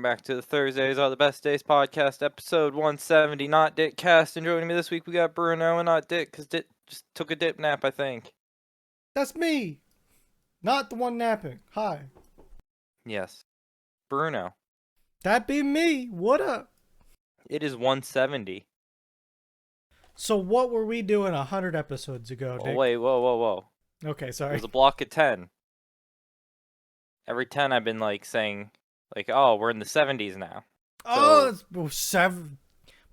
Welcome back to the Thursdays Are the Best Days podcast, episode 170, Not Dick Cast. And joining me this week, we got Bruno and not Dick, because Dick just took a dip nap, I think. That's me, not the one napping. Hi. Yes. Bruno. That be me. What up? It is 170. So what were we doing 100 episodes ago, Oh, Dick? wait, whoa. Okay, It sorry. was a block of 10. Every 10 I've been, saying, oh, we're in the 70s now. It's 7.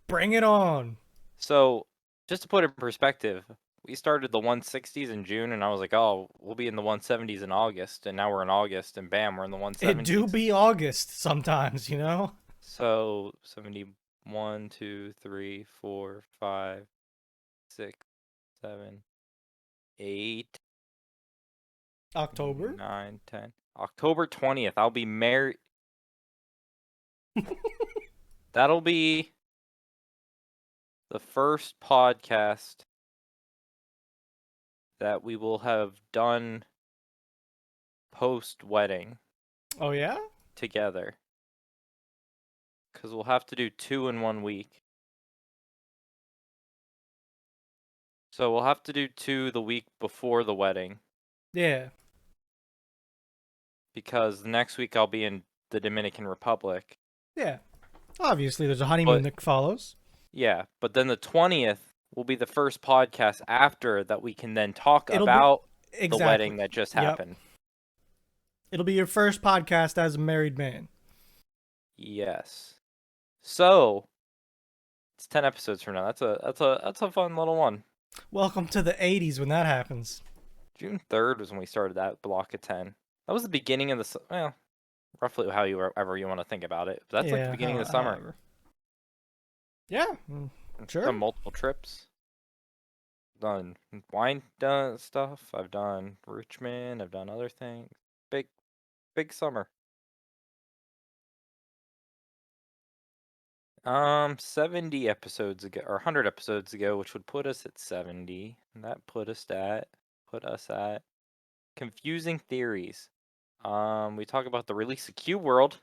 Bring it on. So, just to put it in perspective, we started the 160s in June, and I was like, oh, we'll be in the 170s in August, and now we're in August, and bam, we're in the 170s. It do be August sometimes, you know? So, 71, 2, 3, 4, 5, 6, 7, 8, October? 9, 10. October 20th, I'll be married. That'll be the first podcast that we will have done post-wedding Oh, yeah? together. Because we'll have to do 2 in 1 week. So we'll have to do 2 the week before the wedding. Yeah. Because next week I'll be in the Dominican Republic. Yeah. Obviously, there's a honeymoon that follows. Yeah, but then the 20th will be the first podcast after that we can then talk about the wedding that just happened. It'll be your first podcast as a married man. Yes. So it's 10 episodes from now. That's a fun little one. Welcome to the 80s when that happens. June 3rd was when we started that block of 10. That was the beginning of the roughly however you want to think about it. But that's like the beginning of the summer. However. Yeah, sure. I've done multiple trips. Done wine stuff. I've done Richmond. I've done other things. Big summer. 70 episodes ago, or 100 episodes ago, which would put us at 70. And that put us at confusing theories. We talk about the release of Q World.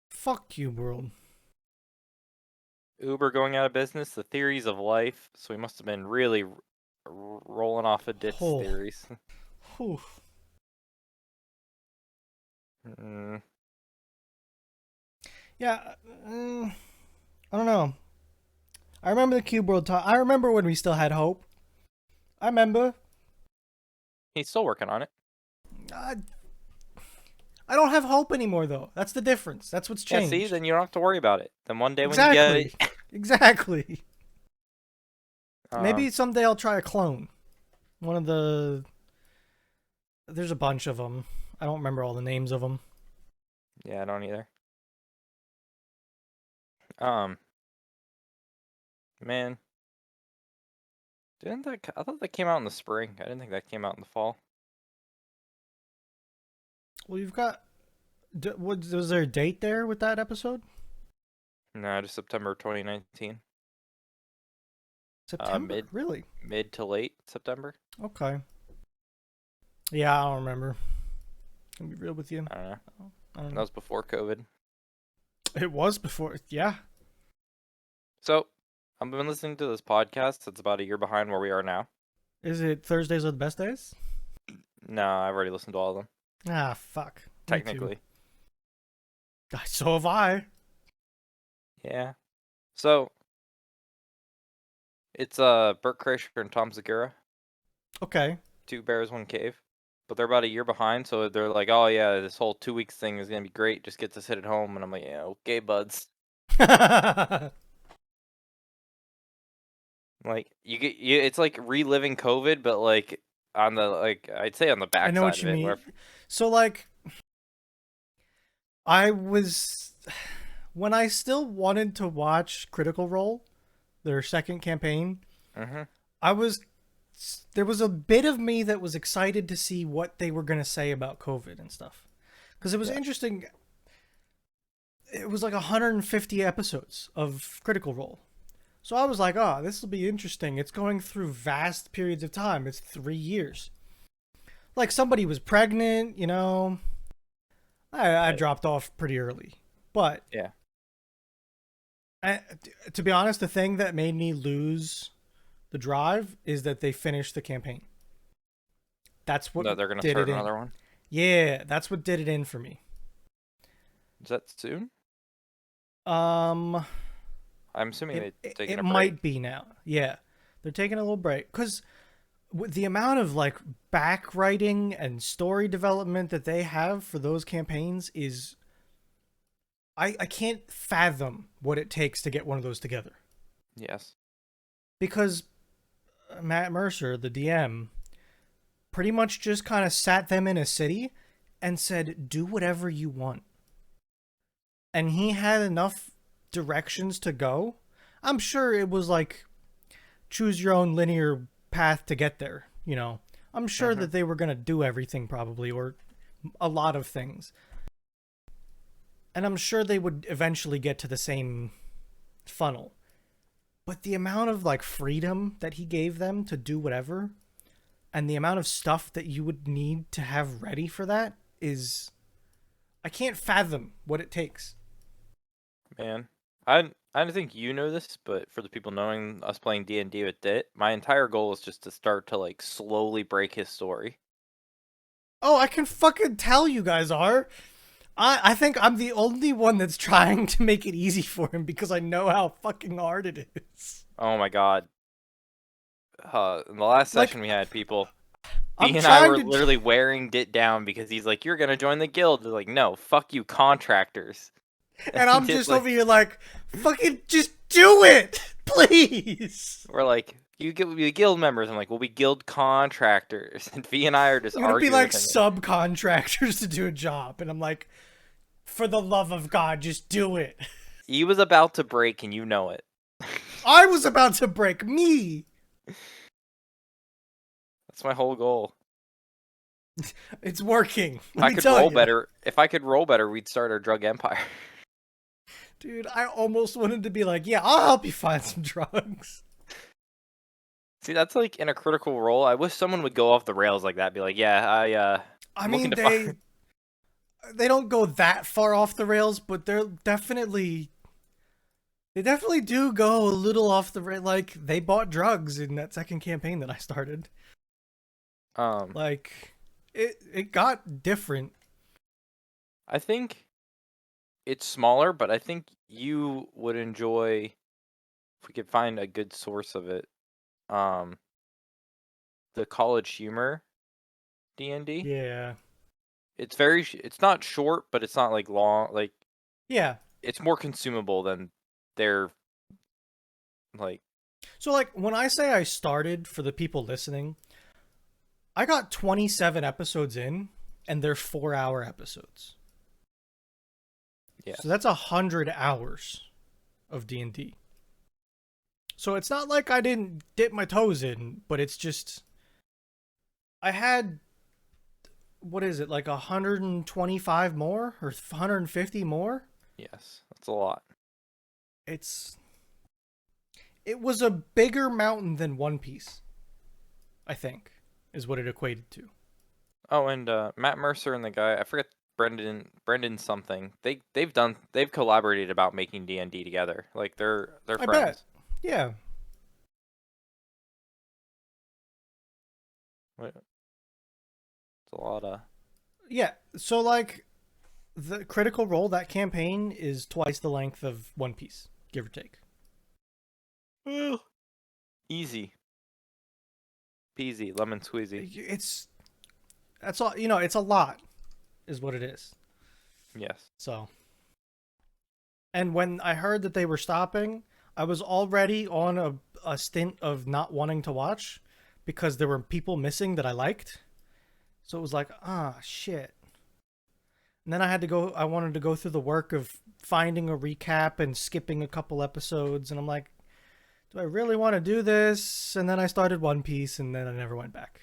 Fuck you, world. Uber going out of business, the theories of life. So we must have been really rolling off of Dit's theories. Yeah, I don't know. I remember the Cube World talk. I remember when we still had hope. I remember. He's still working on it. I don't have hope anymore, though. That's the difference. That's what's changed. Yeah, see, then you don't have to worry about it. Then one day when you get it... Exactly. Maybe someday I'll try a clone. One of the... There's a bunch of them. I don't remember all the names of them. Yeah, I don't either. Man. I thought that came out in the spring. I didn't think that came out in the fall. Well, you've got... Was there a date there with that episode? No, just September 2019. September? Really? Mid to late September. Okay. Yeah, I don't remember. Can be real with you. I don't know. That was before COVID. It was before, yeah. So, I've been listening to this podcast. It's about a year behind where we are now. Is it Thursdays Are the Best Days? No, I've already listened to all of them. Ah, fuck. Technically. So have I. Yeah. So, it's Bert Kreischer and Tom Segura. Okay. 2 Bears, 1 Cave. But they're about a year behind, so they're like, oh yeah, this whole 2 weeks thing is going to be great. Just get to sit at home. And I'm like, yeah, okay, buds. Like, it's like reliving COVID, but like, on the, I'd say on the backside. I know what you mean. So, when I still wanted to watch Critical Role, their second campaign, there was a bit of me that was excited to see what they were going to say about COVID and stuff. Because it was interesting. It was like 150 episodes of Critical Role. So I was like, oh, this will be interesting. It's going through vast periods of time. It's 3 years. Like, somebody was pregnant, you know. I dropped off pretty early. But Yeah. I, to be honest, the thing that made me lose the drive is that they finished the campaign. That's what No, they're gonna did start it in. another one. Yeah, that's what did it in for me. Is that soon? Um, I'm assuming it they're it, taking it a break. might be now. Yeah, they're taking a little break because with the amount of like back writing and story development that they have for those campaigns is I can't fathom what it takes to get one of those together. Yes. Because Matt Mercer, the DM, pretty much just kind of sat them in a city and said, do whatever you want. And he had enough directions to go. I'm sure it was like choose your own linear path to get there, you know. I'm sure Mm-hmm. that they were going to do everything probably, or a lot of things. And I'm sure they would eventually get to the same funnel. But the amount of like freedom that he gave them to do whatever, and the amount of stuff that you would need to have ready for that is I can't fathom what it takes. Man, I don't think you know this, but for the people knowing us playing D&D with Dit, my entire goal is just to start to like slowly break his story. Oh, I can fucking tell you guys are. I think I'm the only one that's trying to make it easy for him because I know how fucking hard it is. Oh my god. In the last Like, session we had people, I'm B and I trying were to. literally wearing Dit down because he's like, "You're gonna join the guild." They're like, "No, fuck you, contractors." And And I'm Dit's just like, over here like, fucking just do it! Please! we're like, "You get be guild members." I'm like, "We'll be guild contractors." And V and I are just I'm gonna be arguing like with him. subcontractors to do a job. And I'm like, for the love of God, just do it. He was about to break, and you know it. I was about to break me. That's my whole goal. It's working. If Let I me could tell roll you. better, we'd start our drug empire. Dude, I almost wanted to be like, yeah, I'll help you find some drugs. See, that's like in a critical role. I wish someone would go off the rails like that. Be like, yeah, I I'm looking mean, to find. they don't go that far off the rails, but they definitely do go a little off the rail. Like they bought drugs in that second campaign that I started. Um, Like it got different. I think it's smaller, but I think you would enjoy if we could find a good source of it. Um, the college humor D&D. Yeah, It's it's not short, but it's not like long. Like yeah. it's more consumable than their like. So like when I say I started for the people listening, I got 27 episodes in, and they're 4-hour episodes. So Yes. that's 100 hours of D&D. So it's not like I didn't dip my toes in, but it's just I had what is it like 125 more or 150 more? Yes, that's a lot. It's it was a bigger mountain than One Piece, I think, is what it equated to. Oh, and Matt Mercer and the guy I forget Brendan something. They've collaborated about making D&D together. Like they're I bet. friends. Yeah. Wait, it's a lot of Yeah. So like the Critical Role, that campaign is twice the length of One Piece, give or take. well, easy peasy lemon squeezy. It's that's all, it's a lot is what it is. Yes. So, and when I heard that they were stopping, I was already on a stint of not wanting to watch because there were people missing that I liked. So it was like, ah, shit. And then I wanted to go through the work of finding a recap and skipping a couple episodes. And I'm like, do I really want to do this? And then I started One Piece and then I never went back.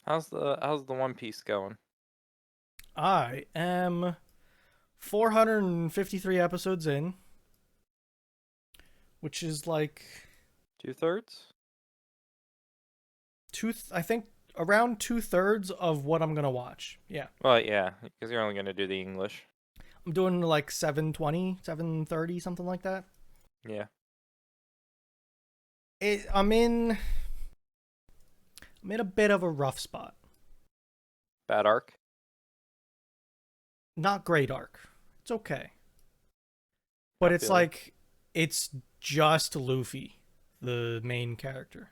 How's the One Piece going? I am 453 episodes in, which is like 2/3? I think around 2/3 of what I'm gonna watch. Yeah, Well, yeah, because you're only gonna do the English. I'm doing like 7:20, 7:30, something like that. Yeah. I'm in a bit of a rough spot. Bad arc. Not great arc. It's okay. I But it's feel you. like it's just Luffy, the main character.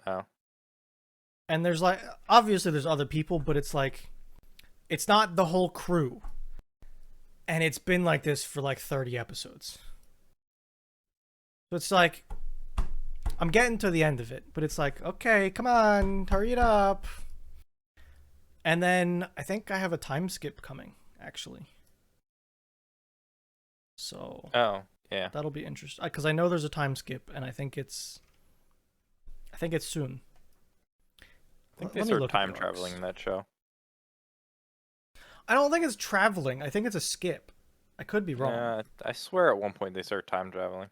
Oh. And there's like obviously there's other people, but it's like it's not the whole crew. And it's been like this for like 30 episodes. So it's like I'm getting to the end of it, but it's like, okay, come on, hurry it up. And then I think I have a time skip coming, actually. So Oh. Yeah. that'll be interesting because I know there's a time skip, and I think it's soon. I think they Let me start look at time the traveling arcs. in that show. I don't think it's traveling. I think it's a skip. I could be wrong. I swear at one point they start time traveling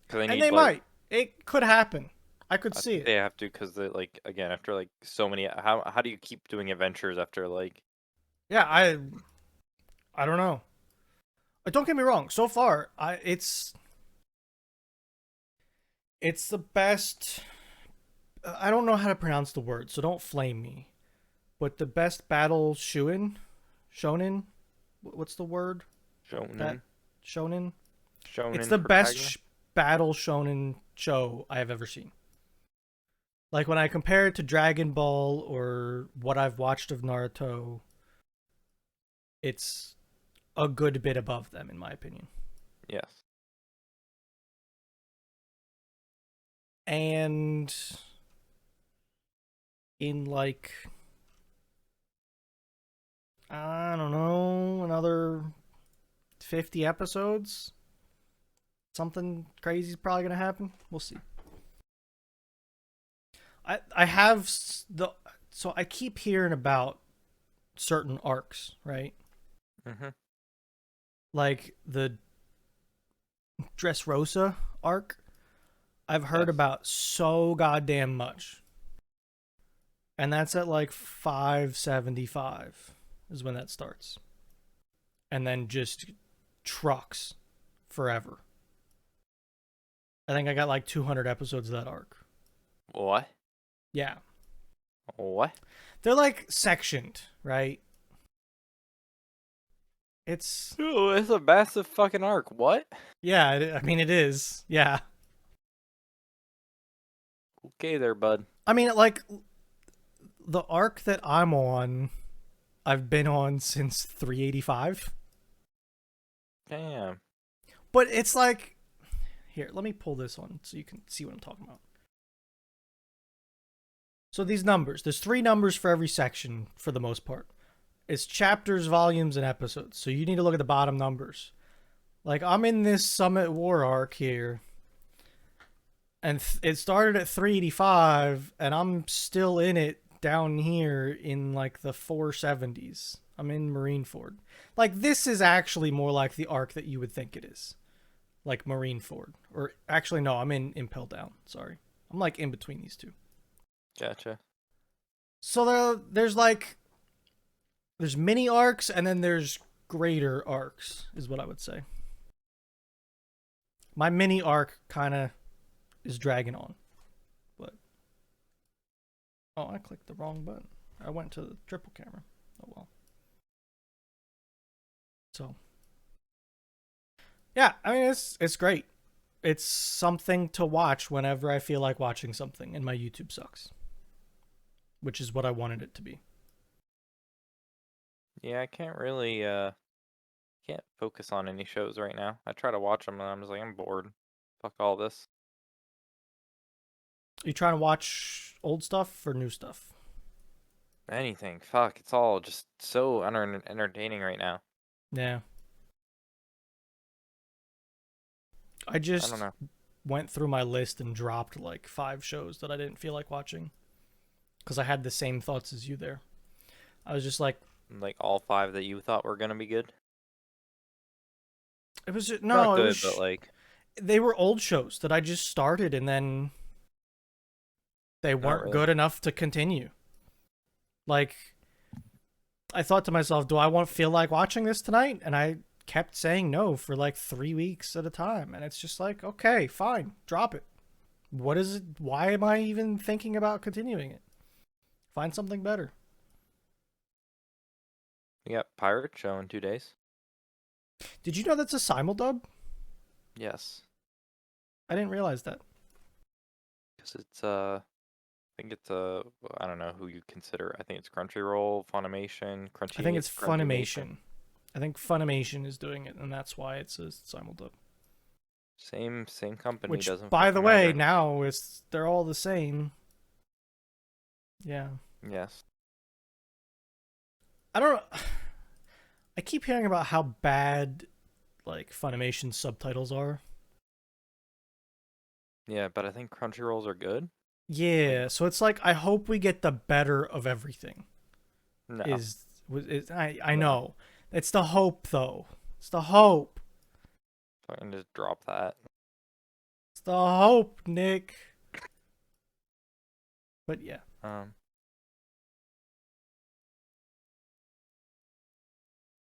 because they And need they like might. It could happen. I could I see think it. they have to because they like again after like so many how do you keep doing adventures after like Yeah, I don't know. Don't get me wrong. So far, it's the best. I don't know how to pronounce the word, so don't flame me. But the best battle shonen. What's the word? That shonen shonen. It's shonen the best protagonist? battle shonen show I have ever seen. Like when I compare it to Dragon Ball or what I've watched of Naruto, it's a good bit above them in my opinion. Yes. And in like I don't know, another 50 episodes, something crazy is probably going to happen. We'll see. I have the so I keep hearing about certain arcs, right? Mhm. Like the Dressrosa arc. I've heard Yes. about so goddamn much. And that's at like 575 is when that starts. And then just trucks forever. I think I got like 200 episodes of that arc. What? Yeah. What? They're like sectioned, right? It's Oh, it's a massive fucking arc. What? yeah, I mean it is. Yeah. Okay there, bud. I mean like the arc that I'm on, I've been on since 385. Damn. But it's like here, let me pull this on so you can see what I'm talking about. So these numbers, there's 3 numbers for every section for the most part. It's chapters, volumes, and episodes. So you need to look at the bottom numbers. Like I'm in this Summit War arc here, and it started at 385, and I'm still in it down here in like the 470s. I'm in Marineford. Like this is actually more like the arc that you would think it is, like Marineford. Or actually, no, I'm in Impel Down. Sorry, I'm like in between these two. Gotcha. So there's mini arcs and then there's greater arcs is what I would say. My mini arc kind of is dragging on, but oh, I clicked the wrong button. I went to the triple camera. Oh well. So yeah, I mean it's great. It's something to watch whenever I feel like watching something, and my YouTube sucks, which is what I wanted it to be. Yeah, I can't really can't focus on any shows right now. I try to watch them and I'm just like I'm bored. Fuck all this. Are you trying to watch old stuff or new stuff? Anything. Fuck. It's all just so entertaining right now. Yeah. I I don't just know. went through my list and dropped like 5 shows that I didn't feel like watching because I had the same thoughts as you there. I was just like, Like all five that you thought were gonna be good. it was just, Not no, it good, but was like they were old shows that I just started and then they not weren't really. good enough to continue. Like, I thought to myself, do I want feel like watching this tonight? And I kept saying no for like 3 weeks at a time. And it's just like, okay, fine, drop it. What is it? Why am I even thinking about continuing it? Find something better. We got Pirate Show in 2 days. Did you know that's a simuldub? Yes, I didn't realize that. because it's I think it's I don't know who you consider. I think it's Crunchyroll, Funimation, I think Crunchy, it's Crunchy Nation. Funimation. I think Funimation is doing it, and that's why it's a simuldub. Same company Which, doesn't by the fucking way, matter. now it's they're all the same. Yeah, Yes. I don't know. I keep hearing about how bad like Funimation subtitles are. Yeah, but I think Crunchyrolls are good. Like Yeah, so it's like I hope we get the better of everything. no, I no. know. It's the hope though. It's the hope. Fucking just drop that. It's the hope, Nick. But yeah, Um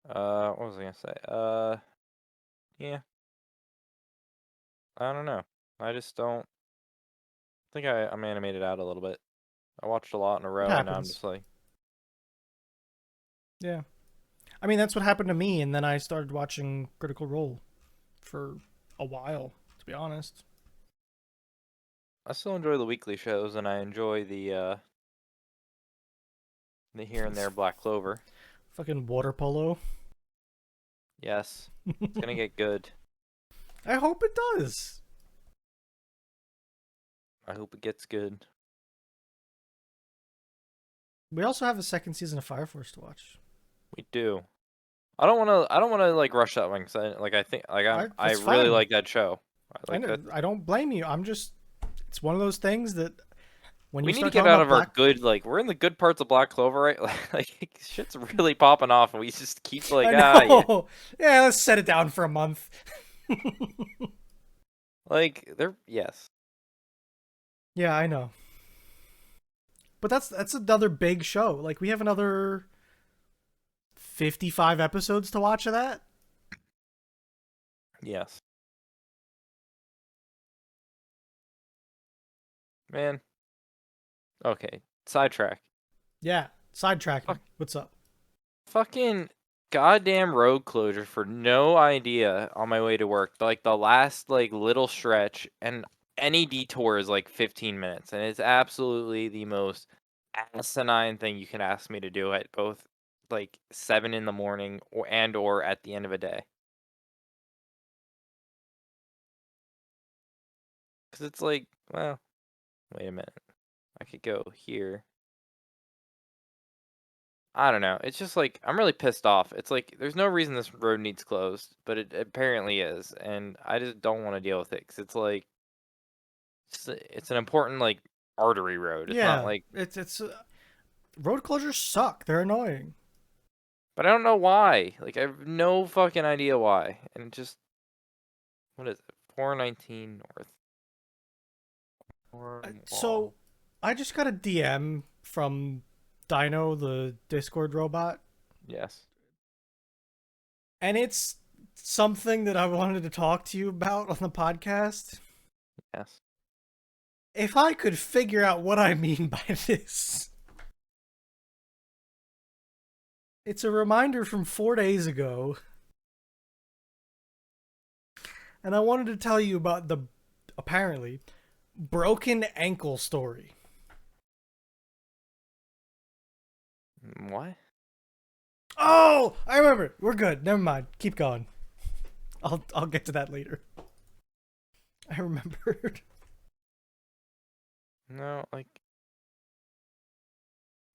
what was I gonna say? Yeah, I don't know. I just don't think I'm animated out a little bit. I watched a lot in a it row and now I'm happens. just like, Yeah. I mean, that's what happened to me, and then I started watching Critical Role for a while, to be honest. I still enjoy the weekly shows and I enjoy the here and there Black Clover. Fucking water polo. Yes. It's gonna get good. I hope it does. I hope it gets good. We also have a second season of Fire Force to watch. We do. I don't wanna like rush that one 'cause I think like I That's really fine. like that show. I Like know. that I don't blame you. I'm just. It's one of those things that when we you need to start get talking out about of our Black, good like we're in the good parts of Black Clover, right? Like shit's really popping off and we just keep like I yeah. know. Yeah, let's set it down for a month. Like they're yes. Yeah, I know. But that's another big show. Like we have another 55 episodes to watch of that. Yes. Man. Okay. Sidetrack. Yeah. Sidetrack me. Fuck What's up? fucking goddamn road closure for no idea on my way to work. Like the last like little stretch and any detour is like 15 minutes and it's absolutely the most asinine thing you can ask me to do at both like 7 in the morning or at the end of a day. Cuz it's like, well, wait a minute. I could go here. I don't know. It's just like I'm really pissed off. It's like there's no reason this road needs closed, but it apparently is, and I just don't want to deal with it because it's like it's an important like artery road. It's not Yeah. like, It's road closures suck. They're annoying. but I don't know why. Like I have no fucking idea why. And it just what is it? 419 North So Cornwall. I just got a DM from Dino, the Discord robot, Yes, and it's something that I wanted to talk to you about on the podcast. yes. If I could figure out what I mean by this, it's a reminder from 4 days ago, and I wanted to tell you about the apparently broken ankle story. What? Oh, I remember. We're good. Never mind. Keep going. I'll get to that later. I remembered. No, like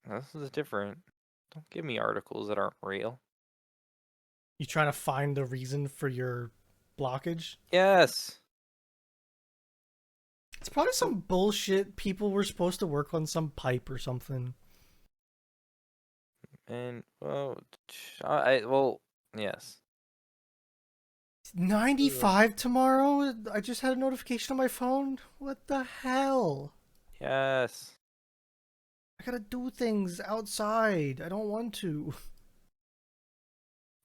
this is different. Don't give me articles that aren't real. You trying to find the reason for your blockage? Yes. It's probably So some bullshit. People were supposed to work on some pipe or something. and well, well, yes. Ugh. 95 tomorrow? I just had a notification on my phone. What the hell? Yes. I gotta do things outside. I don't want to.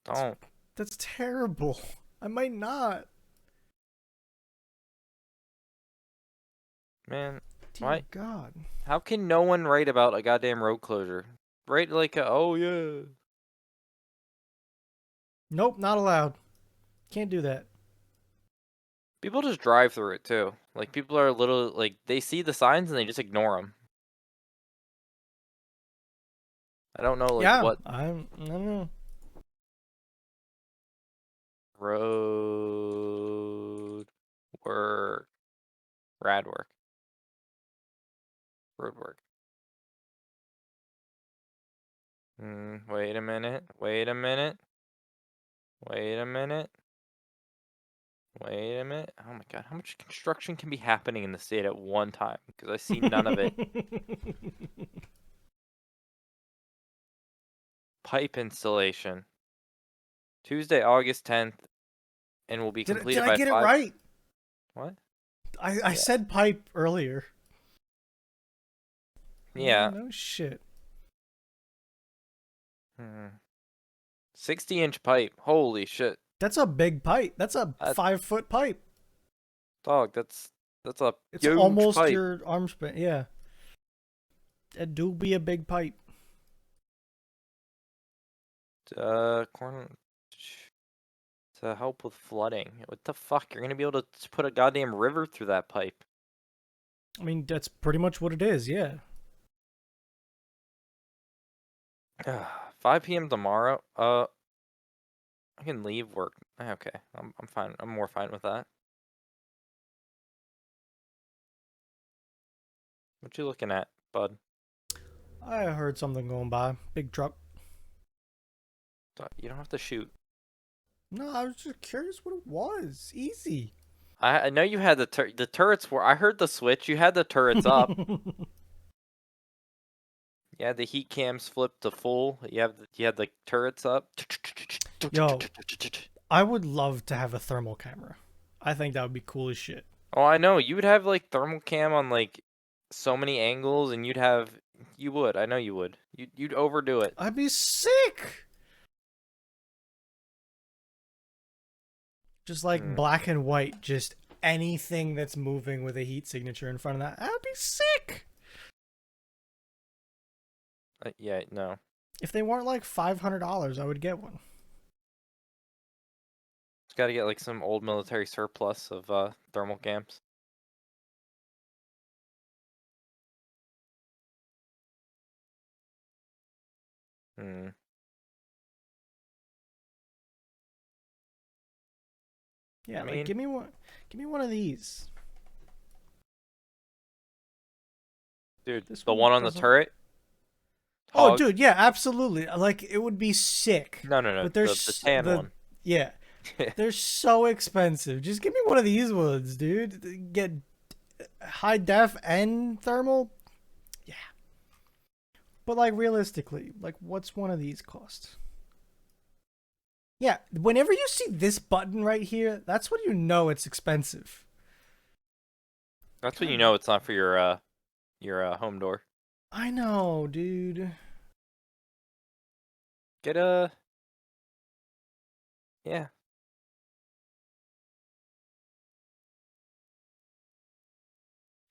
Don't, That's terrible. I might not. man. Dear Why? God. How can no one write about a goddamn road closure? Write like a, oh yeah. Nope, not allowed. Can't do that. People just drive through it too. Like people are a little like they see the signs and they just ignore them. I don't know like Yeah, what I don't know. road work, rad work, road work. Wait a minute. Wait a minute. Wait a minute. Wait a minute. Oh my god, how much construction can be happening in the state at one time? Because I see none of it. Pipe installation. Tuesday, August 10th, and will be did completed I by get it 5. right? What? I Yeah. said pipe earlier. Yeah, Yeah. no shit. Hmm. 60-inch pipe. Holy shit. That's a big pipe. That's a That 5 foot pipe. dog, that's a It's huge almost pipe. your arm span. Yeah, it do be a big pipe. Corn to help with flooding. What the fuck? You're gonna be able to put a goddamn river through that pipe. I mean, that's pretty much what it is. Yeah. 5 p.m. tomorrow. I can leave work. Okay, I'm fine. I'm more fine with that. What you looking at, bud? I heard something going by. Big truck. You don't have to shoot. No, I was just curious what it was. Easy. I know you had the turrets were. I heard the switch. You had the turrets up. Yeah, the heat cams flipped to full. You had the turrets up. Yo, I would love to have a thermal camera. I think that would be cool as shit. Oh, I know. You would have like thermal cam on like so many angles, and you would. I know you would. You'd overdo it. I'd be sick. Just like Hmm. black and white, just anything that's moving with a heat signature in front of that. I'd be sick. Yeah, no. If they weren't like $500, I would get one. Just got to get like some old military surplus of thermal cams. Hmm. I Yeah, like mean, give me one. Give me one of these. dude, This the one one on the doesn't. turret, Oh, hog. dude, yeah, absolutely. Like it would be sick, No, no, no. but The tan the one. yeah, they're so expensive. Just give me one of these ones, dude. Get high def and thermal. Yeah, but like realistically, like what's one of these cost? Yeah, whenever you see this button right here, that's when you know it's expensive. That's when you God, know it's not for your home door. I know, dude. Get a yeah.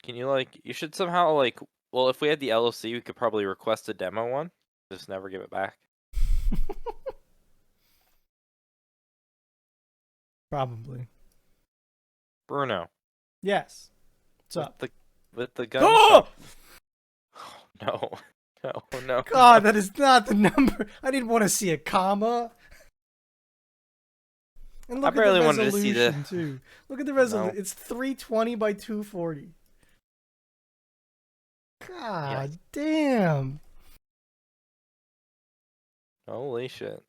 Can you like you should somehow like well if we had the LLC we could probably request a demo one. Just never give it back. Probably. Bruno Yes. What's with up? the gun Oh shop. No. No, no, no. God, that is not the number. I didn't want to see a comma. And I look at the barely wanted to see the resolution too. Look at the no. resolution. It's 320 by 240. Yeah. God damn. Holy shit.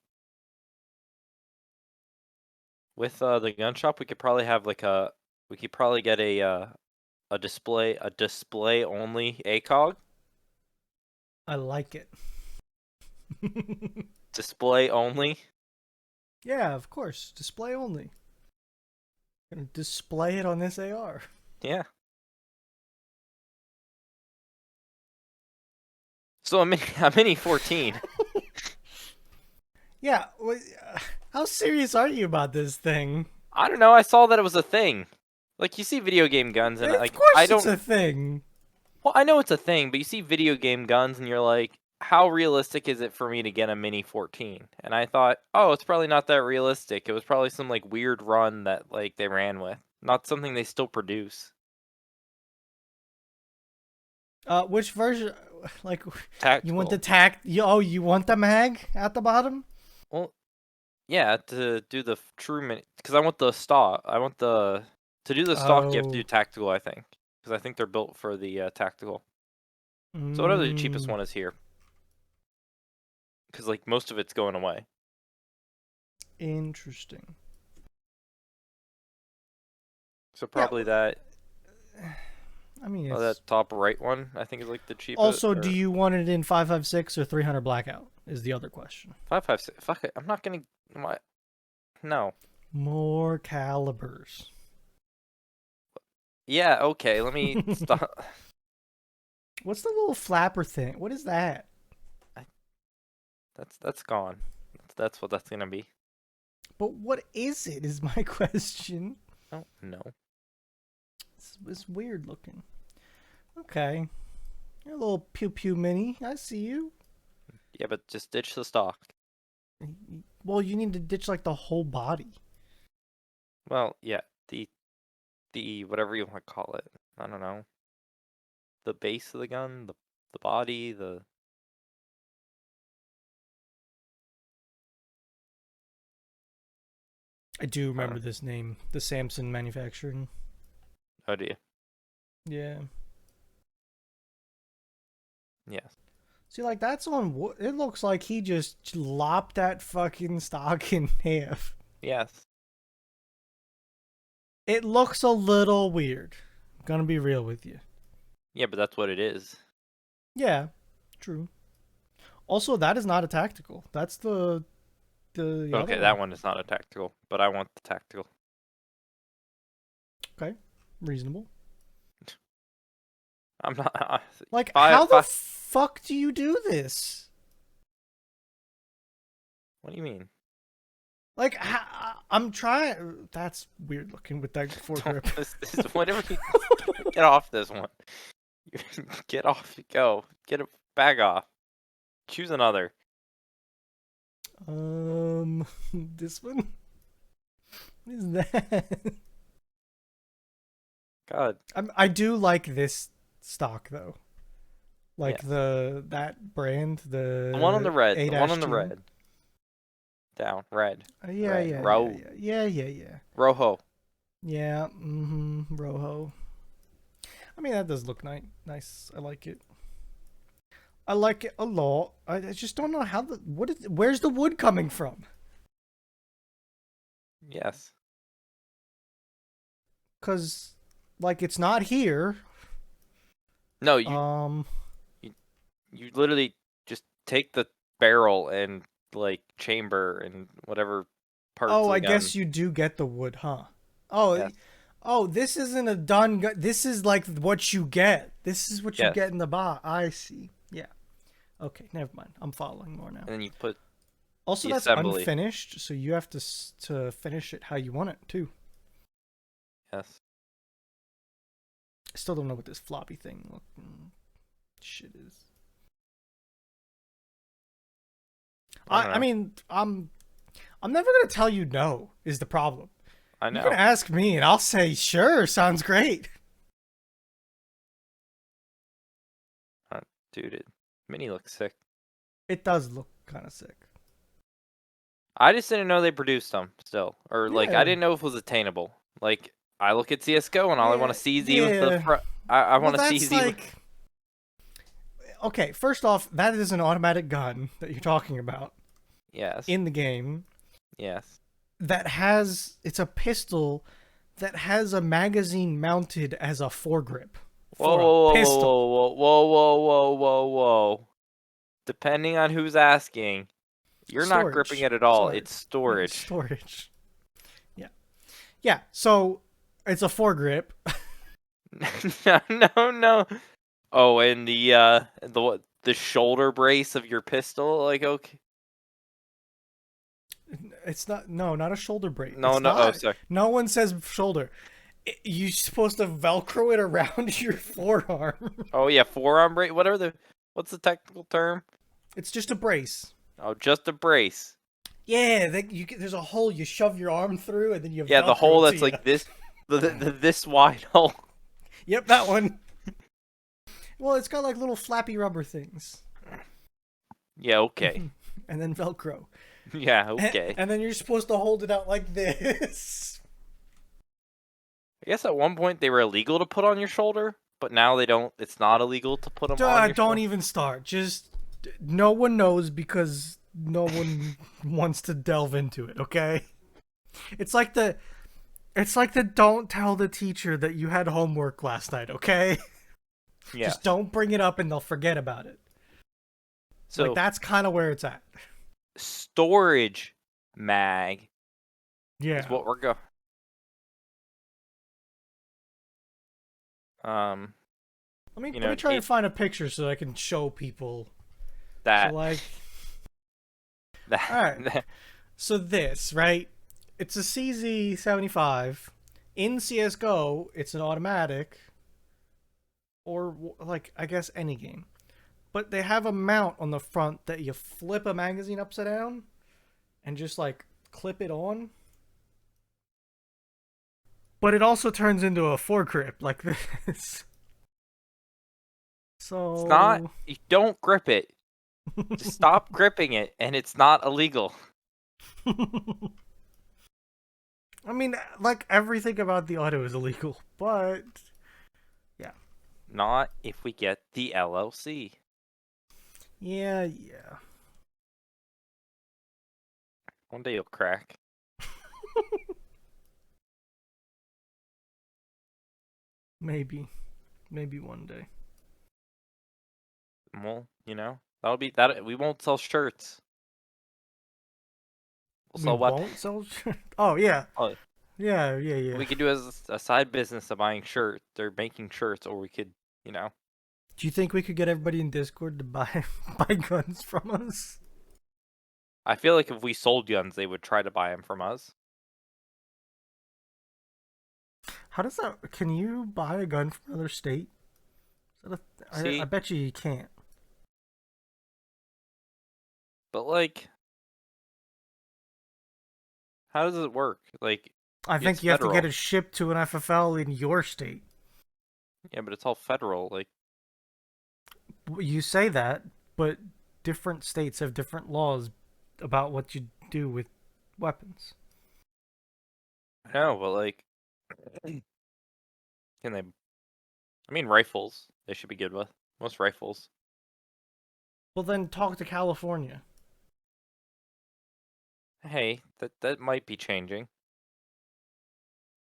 With the gun shop we could probably have like we could probably get a display only ACOG. I like it. Display only. Yeah, of course. Display only. Gonna display it on this AR. Yeah. So a mini 14. Yeah. How serious are you about this thing? I don't know. I saw that it was a thing. Like you see video game guns, and Of like I course, it's don't. a thing. Well, I know it's a thing, but you see video game guns, and you're like, how realistic is it for me to get a mini 14? And I thought, oh, it's probably not that realistic. It was probably some like weird run that like they ran with, not something they still produce. Which version? Like, you want the Tactical. you want the mag at the bottom? Well, yeah, to do the true mini, because I want the stock. I want the to do the stock. You have to do Oh. tactical, I think, because I think they're built for the tactical. So whatever the cheapest Mm, one is here, because like most of it's going away. interesting. So Yeah. probably that I mean, it's that top right one, I think is like the cheapest. also. Do Or you want it in 5.56 or 300 blackout? Is the other question. 5.56. Fuck it, I'm not gonna. What? No. More calibers. Yeah. Okay. Let me stop. What's the little flapper thing? What is that? I, that's gone. That's what that's gonna be. But what is it? Is my question. Oh no. It's weird looking. Okay, you're a little pew pew mini. I see you. Yeah, but just ditch the stock. Well, you need to ditch like the whole body. Well, yeah. The whatever you want to call it. I don't know. The base of the gun, the body, the. I do I don't remember know. this name, the Samson Manufacturing. Oh, do you? Yeah. Yes. See, like that's on. It looks like he just lopped that fucking stock in half. Yes. It looks a little weird. I'm gonna be real with you. Yeah, but that's what it is. Yeah, true. Also, that is not a tactical. That's the other Okay, one. that one is not a tactical, but I want the tactical. Okay, reasonable. I'm not. Like, how Five, the five. fuck do you do this? What do you mean? Like, I'm trying. That's weird looking with that Don't. foregrip. Whatever. Get off this one. Get off. Go. Get a bag off. Choose another. This one. What is that? God. I do like this stock though. Like Yes. that brand, The one on the the red. A The one on the 2. red. Down. Red. Yeah, Red. yeah, yeah, Ro. yeah, yeah, yeah, yeah. Rojo. Yeah. Rojo. I mean, that does look nice. I like it. I like it a lot. I just don't know how where's the wood coming from? Yes. Cause like it's not here. No. Um. You literally just take the barrel and like chamber and whatever parts Oh, of I the gun. guess you do get the wood, huh? Oh, Yes. oh, this isn't a done. This is like what you get. This is what you Yes. get in the box. I see. Yeah. Okay, never mind. I'm following more now. And then you put Also, the that's assembly. unfinished, so you have to finish it how you want it too. Yes. I still don't know what this floppy thing shit is. I don't I know. mean, I'm never gonna tell you no. Is the problem? I You can know. ask me, and I'll say sure. Sounds great. Uh, Dude, Mini looks sick. It does look kind of sick. I just didn't know they produced them still, or like I Yeah, didn't know if it was attainable. Like I look at CS:GO and all I want yeah, to see is with the yeah. front. I Well, want to see that's Z with. like okay. First off, that is an automatic gun that you're talking about Yes. in the game. Yes. That has it's a pistol that has a magazine mounted as a foregrip Whoa, for a whoa, pistol. whoa, whoa, whoa, whoa, whoa, whoa, whoa. Depending on who's asking, you're not gripping Storage, it at all. sorry, It's yeah, storage. storage. Yeah, yeah. So it's a foregrip. No, no, no. Oh, and the the shoulder brace of your pistol. Like, okay, It's not. No, not a shoulder brace. no, It's no. Oh, not. sorry. No one says shoulder. You're supposed to Velcro it around your forearm. Oh yeah, forearm brace. Whatever the. What's the technical term? It's just a brace. Oh, just a brace. Yeah, there's a hole you shove your arm through, and then you Yeah, the Velcro hole it to that's you. like this, this wide hole. Yep, that one. Well, it's got like little flappy rubber things. Yeah, okay. And then Velcro. Yeah, okay. And then you're supposed to hold it out like this. I guess at one point they were illegal to put on your shoulder, but now they don't. It's not illegal to put them on your Don't shoulder. even start. Just no one knows because no one wants to delve into it, okay? It's like the don't tell the teacher that you had homework last night, okay? Yeah. Just don't bring it up and they'll forget about it. So Like that's kind of where it's at. storage mag Yeah. is what we're go. Let you me know, try and find a picture so I can show people. that So like that. all right. So this, right? It's a CZ75. In CS:GO, it's an automatic, or like I guess any game. But they have a mount on the front that you flip a magazine upside down and just like clip it on. But it also turns into a foregrip like this. It's not. So You don't grip it. Just stop gripping it, and it's not illegal. I mean, like everything about the auto is illegal, but yeah. Not if we get the LLC. Yeah, yeah. One day you'll crack. Maybe. Maybe one day. Well, that'll be that. We won't sell shirts. We'll We sell weapons. won't sell Oh, yeah. Oh, Yeah, yeah, yeah. we could do as a side business of buying shirts. They're making shirts, or we could, Do you think we could get everybody in Discord to buy buy guns from us? I feel like if we sold guns, they would try to buy them from us. How does that? Can you buy a gun from another state? I See, bet you can't. but like, how does it work? Like, I it's think you have to get federal. it shipped to an FFL in your state. Yeah, but it's all federal. Like, You say that, but different states have different laws about what you do with weapons. I know, but like, can they? I mean, rifles. They should be good with most rifles. Well, then talk to California. Hey, that might be changing.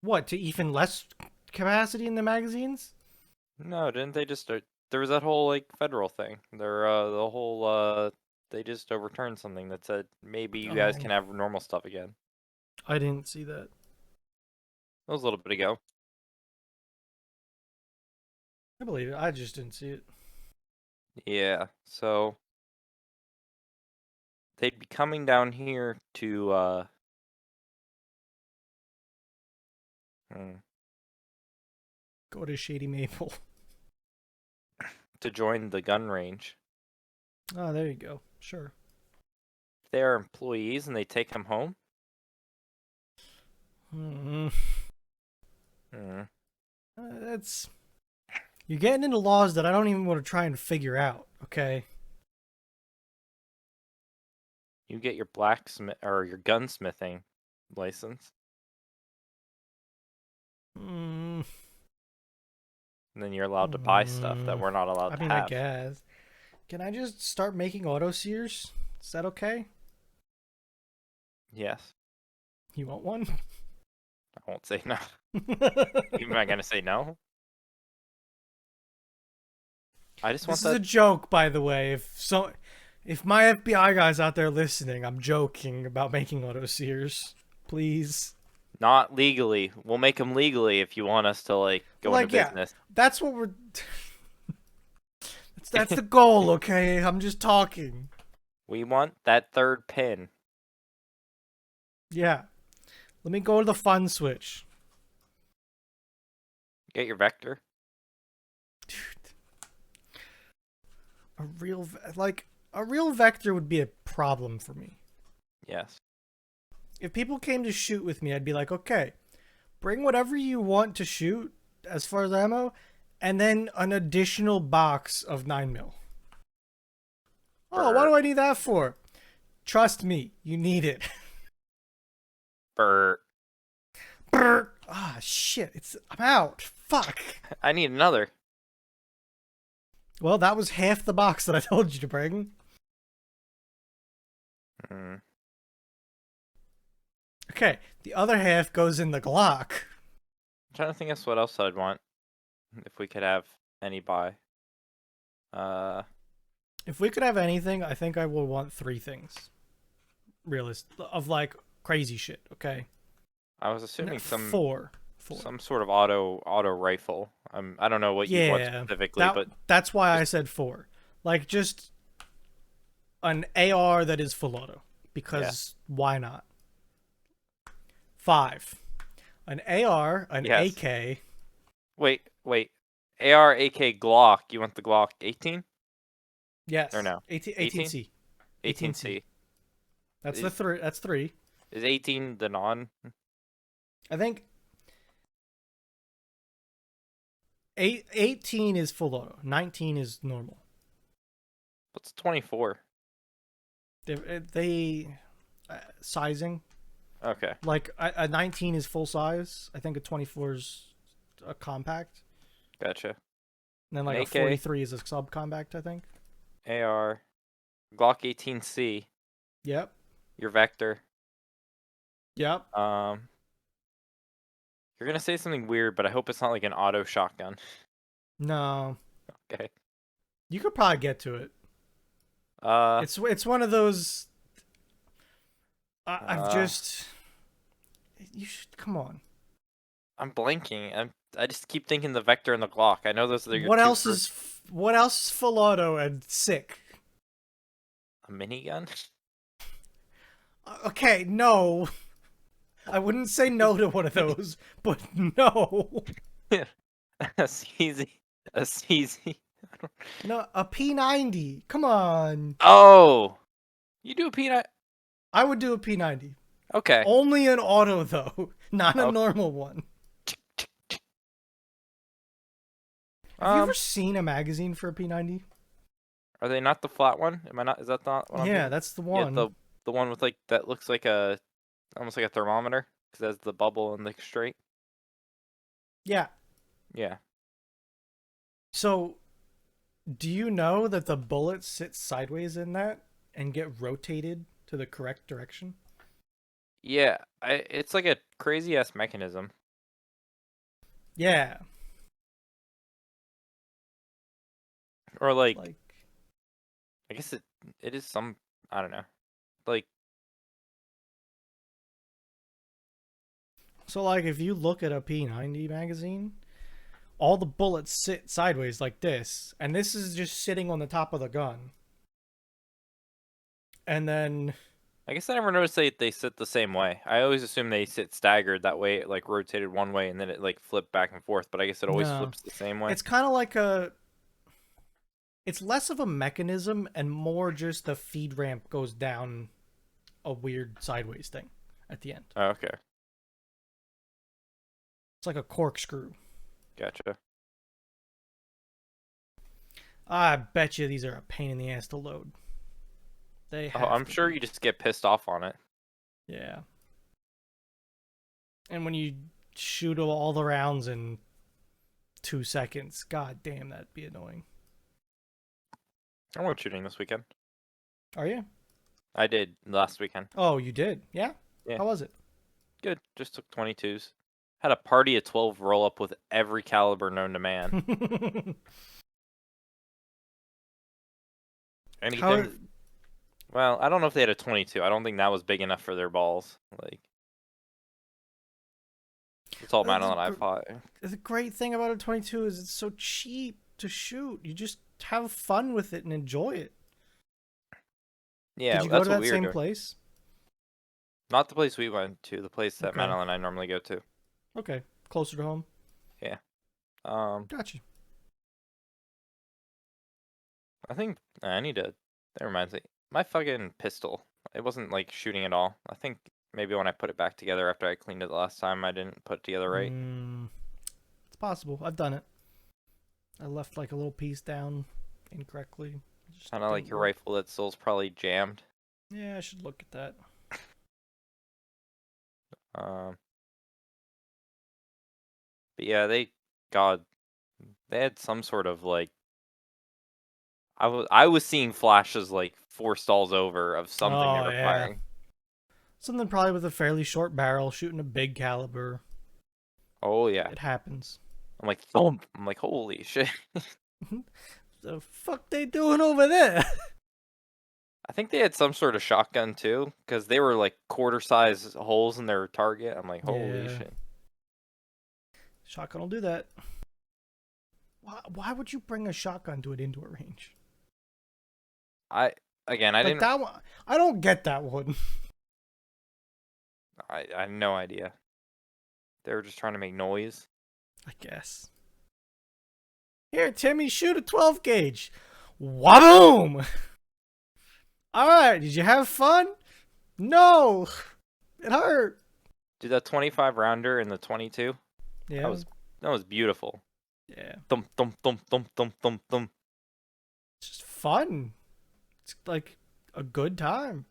What, to even less capacity in the magazines? No, didn't they just? There was that whole like federal thing. The whole they just overturned something that said maybe you guys Oh, can have normal stuff again. I didn't see that. That was a little bit ago. I believe it. I just didn't see it. Yeah, so they'd be coming down here hmm, Go to Shady Maple. to join the gun range. Oh, there you go. Sure. If they are employees and they take them home. Hmm. Hmm. That's you're getting into laws that I don't even want to try and figure out. Okay. You get your blacksmith or your gunsmithing license, Hmm. and then you're allowed to buy stuff that we're not allowed I to mean, I have. guess. Can I just start making auto sears? Is that okay? Yes, You want one? I won't say no. Am I gonna say no? I just want This is a that. joke, by the way. If my FBI guys out there listening, I'm joking about making auto sears. Please. Not legally. We'll make them legally if you want us to like go into Yeah, business. that's what we're. That's the goal, okay? I'm just talking. We want that third pin. Yeah. Let me go to the fun switch. Get your vector. Dude, a real vector would be a problem for me. Yes. If people came to shoot with me, I'd be like, okay, bring whatever you want to shoot as far as ammo, and then an additional box of 9mm. Oh, what Burr. do I need that for? Trust me, you need it. Burr. Brr. Ah, shit. I'm out. Fuck. I need another. Well, that was half the box that I told you to bring. Hmm. Okay, the other half goes in the Glock. I'm trying to think of what else I'd want if we could have any buy. Uh, If we could have anything, I think I would want three things. Of like crazy shit, okay? I was No, assuming four. Four. some sort of auto rifle. I don't know what you'd want Yeah, specifically, but that's why I just said four. Like just an AR that is full auto. yeah, Because why not? Five. An AR, an yes. AK. Wait. AR, AK, Glock. You want the Glock 18 or Yes. no? 18, 18? 18C. 18C. 18C. That's the Is three. That's three. is 18 the non? I think 18 is full auto. 19 is normal. What's 24? They sizing Okay, like a 19 is full size. I think a 24 is a compact. gotcha. And then An like a AK, 43 is a subcompact, I think. AR, Glock 18C. Yep. Your vector. Yep. Um, you're gonna say something weird, but I hope it's not like an auto shotgun. No. Okay. You could probably get to it. Uh, It's one of those I've uh, just you should come on. I'm blanking. I just keep thinking the vector and the Glock. I know those are your What two else first. is what else is full auto and sick? A minigun? Okay, no. I wouldn't say no to one of those, but no. A CZ. A CZ. No, a P90. Come on. Oh, you do a peanut. I would do a P90. Okay. Only an auto though, not a Oh, normal one. Have you ever seen a magazine for a P90? are they not the flat one? Am I not? Is that not what I'm Yeah, thinking? that's the Yeah, one. the one with like that looks like a almost like a thermometer because that's the bubble and the straight. Yeah. Yeah. So, do you know that the bullets sit sideways in that and get rotated to the correct direction? Yeah. It's like a crazy ass mechanism. Yeah. Or like Like I guess it is some I don't know. Like so like if you look at a P90 magazine, all the bullets sit sideways like this, and this is just sitting on the top of the gun. And then I guess I never noticed they sit the same way. I always assume they sit staggered that way it like rotated one way and then it like flipped back and forth, but I guess it always no, flips the same way. it's kind of like a it's less of a mechanism and more just the feed ramp goes down a weird sideways thing at the end. Oh, okay. It's like a corkscrew. Gotcha. I bet you these are a pain in the ass to load. They Oh, have I'm to sure be. you just get pissed off on it. Yeah. And when you shoot all the rounds in 2 seconds, god damn, that'd be annoying. I went shooting this weekend. Are you? I did last weekend. Oh, you did? Yeah? Yeah, How was it? good. Just took 22s. Had a party of 12 roll up with every caliber known to man. How Anything. Well, I don't know if they had a 22. I don't think that was big enough for their balls. Like, it's all the, amount that I fought. the great thing about a 22 is it's so cheap to shoot. You just have fun with it and enjoy it. Did Yeah, you go that's to what that we were same doing. place? Not the place we went to, the place that Okay. Madeline and I normally go to. Okay. Closer to home. Yeah. Um, Gotcha. I think I need to. That reminds me. My fucking pistol. It wasn't like shooting at all. I think maybe when I put it back together after I cleaned it the last time, I didn't put it together right. Mm, it's possible. I've done it. I left like a little piece down incorrectly. It just Kind of like didn't your work. rifle that still's probably jammed. Yeah, I should look at that. Um, but yeah, God, they had some sort of like. I was seeing flashes like 4 stalls over of something they Oh were yeah. firing. Something probably with a fairly short barrel shooting a big caliber. Oh yeah. It happens. I'm like thump. I'm like holy shit. The fuck they doing over there? I think they had some sort of shotgun too, because they were like quarter size holes in their target. I'm like, holy Yeah. shit. Shotgun will do that. Why would you bring a shotgun to an indoor range? I again, I Like didn't. that one, I don't get that one. I had no idea. They were just trying to make noise. I guess. Here, Timmy, shoot a 12 gauge. Waboom! All right, did you have fun? No, it hurt. Dude, that 25 rounder and the 22, that Yeah, was that was beautiful. yeah. Thump thump thump thump thump thump thump. It's just fun. It's like a good time.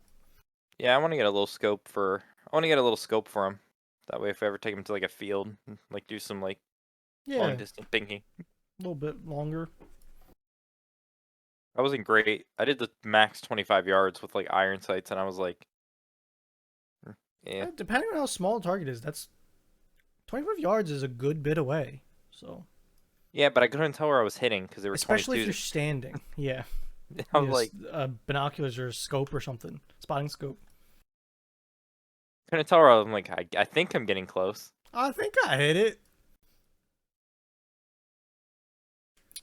Yeah, I want to get a little scope for. I want to get a little scope for him. That way, if I ever take him to like a field, like do some like long Yeah, distance thinking. a little bit longer. That wasn't great. I did the max 25 yards with like iron sights, and I was like, yeah, Depending on how small the target is, that's 25 yards is a good bit away. So, yeah, but I couldn't tell where I was hitting because they were especially if 22s. you're standing. Yeah. I was like, Binoculars or a scope or something. Spotting scope. couldn't tell where I'm like, I think I'm getting close. I think I hit it.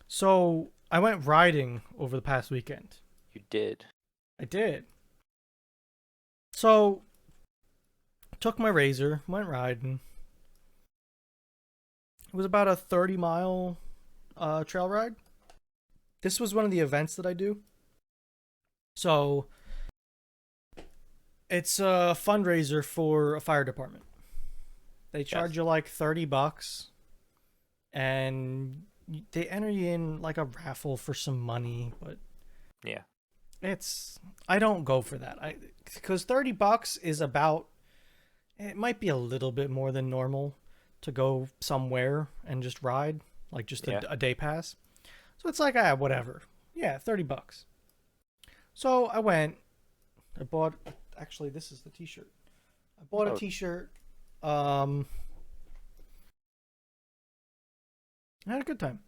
So I went riding over the past weekend. You did. I did. So took my razor, went riding. It was about a 30-mile trail ride. This was one of the events that I do. So it's a fundraiser for a fire department. They charge Yes. you like $30 and they enter you in like a raffle for some money, but Yeah. it's I don't go for that. Because $30 is about it might be a little bit more than normal to go somewhere and just ride, like just Yeah. a day pass. So it's like whatever. Yeah, $30. So I went. I bought. Actually, this is the T-shirt. I bought a Oh, T-shirt. Um, I had a good time.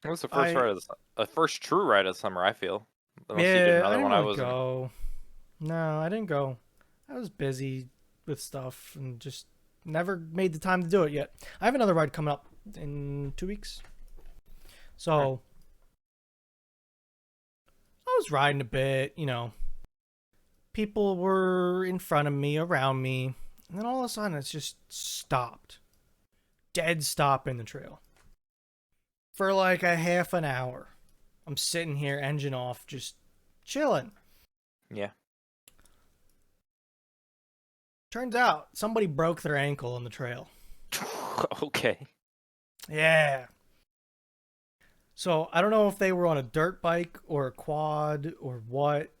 it was the first I ride of the first true ride of the summer. I feel, unless you did Yeah, I another didn't one, I really wasn't. go. No, I didn't go. I was busy with stuff and just never made the time to do it yet. I have another ride coming up in 2 weeks. Hmm. So I was riding a bit, People were in front of me, around me, and then all of a sudden it's just stopped. Dead stop in the trail. For like a half an hour. I'm sitting here, engine off, just chilling. Yeah. Turns out somebody broke their ankle on the trail. Okay. Yeah. So I don't know if they were on a dirt bike or a quad or what.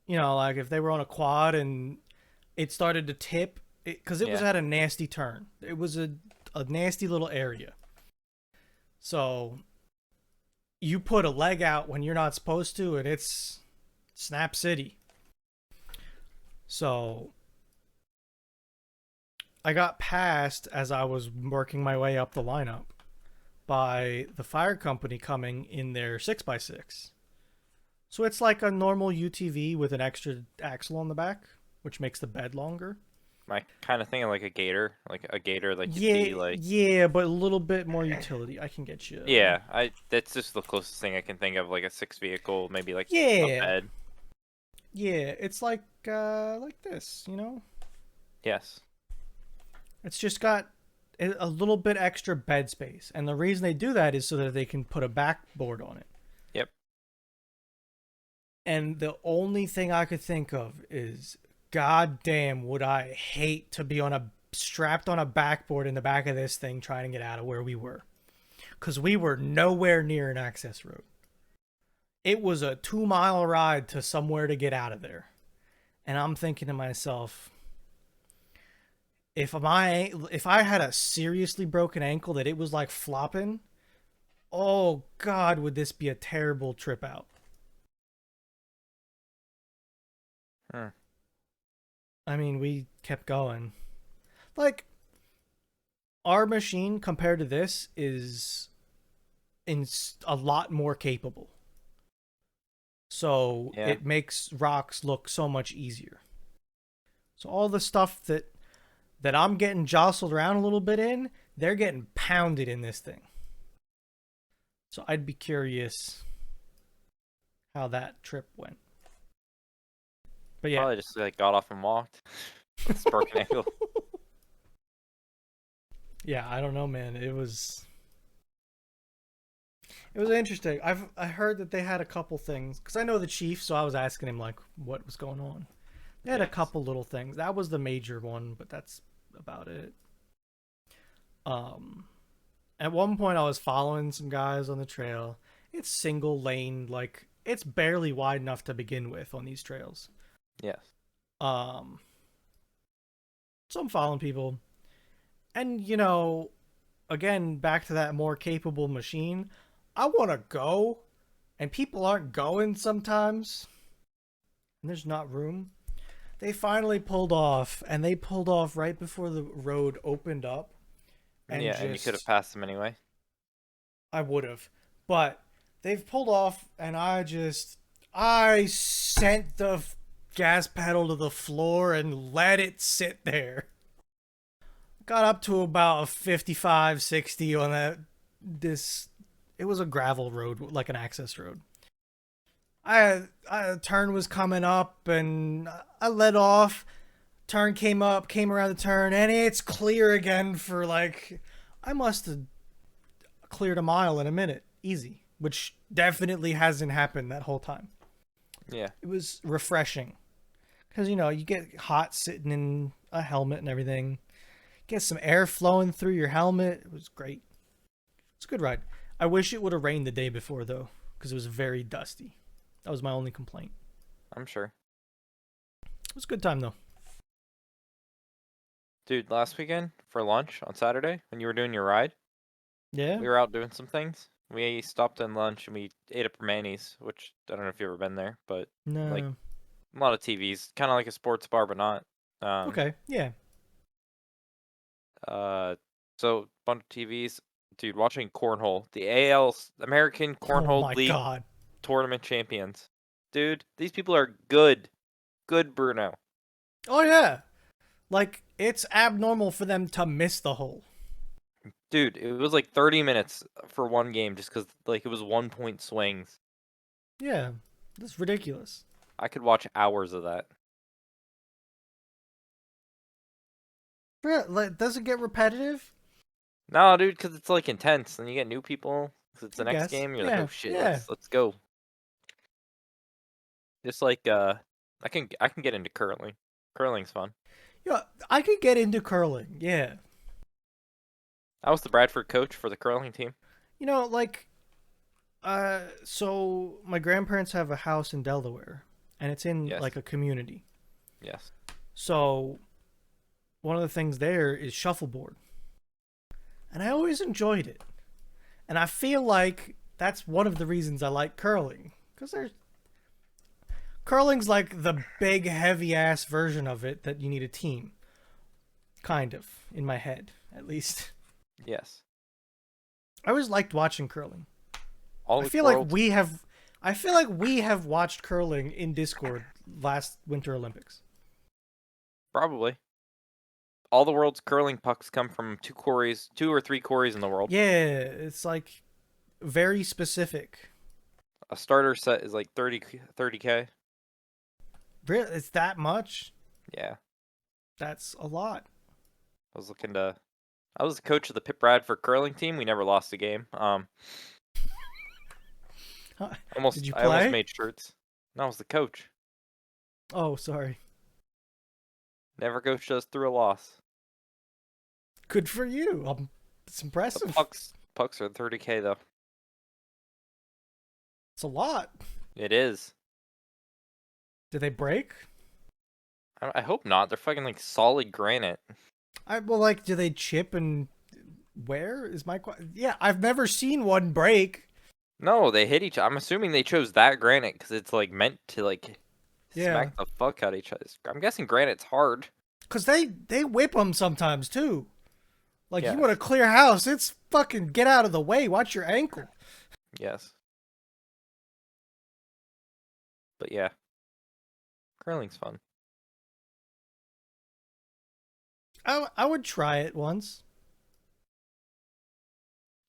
Like if they were on a quad and it started to tip, because it was Yeah. at a nasty turn. It was a nasty little area. So you put a leg out when you're not supposed to, and it's Snap City. So I got passed as I was working my way up the lineup by the fire company coming in their 6x6. So it's like a normal UTV with an extra axle on the back, which makes the bed longer. I kind of thinking like a gator, like you'd Yeah, see like. yeah, but a little bit more utility. I can get you. Yeah, I that's just the closest thing I can think of, like a six vehicle, maybe like a Yeah, bed. yeah. It's like this, you know. Yes. It's just got a little bit extra bed space, and the reason they do that is so that they can put a backboard on it. Yep. And the only thing I could think of is, God damn, would I hate to be on a strapped on a backboard in the back of this thing trying to get out of where we were, because we were nowhere near an access road. It was a 2 mile ride to somewhere to get out of there, and I'm thinking to myself, if I had a seriously broken ankle that it was like flopping, oh God, would this be a terrible trip out? Hmm. I mean, we kept going. Like, our machine compared to this is in a lot more capable. So Yeah. it makes rocks look so much easier. So all the stuff that I'm getting jostled around a little bit in, they're getting pounded in this thing. So I'd be curious how that trip went. But yeah, Probably just like got off and walked with this broken ankle. yeah, I don't know, man. It was interesting. I heard that they had a couple things because I know the chief, so I was asking him like what was going on. They had a Yes. couple little things. That was the major one, but that's about it. Um, at one point I was following some guys on the trail. It's single lane, like it's barely wide enough to begin with on these trails. Yes. Um, so I'm following people, and you know, again back to that more capable machine. I want to go, and people aren't going sometimes, and there's not room. They finally pulled off, and they pulled off right before the road opened up, and Yeah, and you could have just passed them anyway. I would have, but they've pulled off, and I sent the gas pedal to the floor and let it sit there. Got up to about a 55, 60 on that. This it was a gravel road, like an access road. A turn was coming up, and I let off. Turn came up, came around the turn, and it's clear again for like I must have cleared a mile in a minute, easy, which definitely hasn't happened that whole time. Yeah. It was refreshing because you know you get hot sitting in a helmet and everything. Get some air flowing through your helmet. It was great. It's a good ride. I wish it would have rained the day before though, because it was very dusty. That was my only complaint. I'm sure. It was a good time though. Dude, last weekend for lunch on Saturday when you were doing your ride, Yeah. we were out doing some things. We stopped in lunch and we ate at Permanis, which I don't know if you've ever been there, but like No. a lot of TVs, kind of like a sports bar, but not. Um, Okay. Yeah. uh, so bunch of TVs, dude. Watching cornhole, the AL American Oh Cornhole my League god. tournament champions, dude. These people are good, good, Bruno. Oh yeah. Like it's abnormal for them to miss the hole. Dude, it was like 30 minutes for one game just because like it was 1 point swings. Yeah. That's ridiculous. I could watch hours of that. Like, does it get repetitive? No, dude, because it's like intense, and you get new people. Because it's I the next guess. game. You're like, oh Yeah. shit, Yeah. let's go. Just like I can get into curling. Curling's fun. Yeah. I could get into curling. Yeah. I was the Bradford coach for the curling team. You know, like so my grandparents have a house in Delaware and it's in Yes, like a community. yes, So one of the things there is shuffleboard. And I always enjoyed it. And I feel like that's one of the reasons I like curling cuz there's curling's like the big heavy ass version of it that you need a team. Kind of in my head, at least. yes. I always liked watching curling. All I the feel like world, we have I feel like we have watched curling in Discord last Winter Olympics. probably. all the world's curling pucks come from two or three quarries in the world. Yeah, it's like very specific. A starter set is like 30K. Really, it's that much? Yeah, That's a lot. I was looking to. I was the coach of the Pip Bradford curling team. We never lost a game. Huh. Did you I almost play? made shirts. And I was the coach. Oh, sorry. Never coached us through a loss. Good for you. It's The impressive. pucks are 30K though. It's a lot. It is. Did they break? I hope not. They're fucking like solid granite. Well, like, do they chip and where is my question? Yeah, I've never seen one break. No, they hit each. I'm assuming they chose that granite because it's like meant to like Yeah, smack the fuck out of each other. I'm guessing granite's hard. cause they whip them sometimes too. Like you want a Yes. clear house, it's fucking get out of the way. Watch your ankle. Yes. But yeah, curling's fun. I would try it once.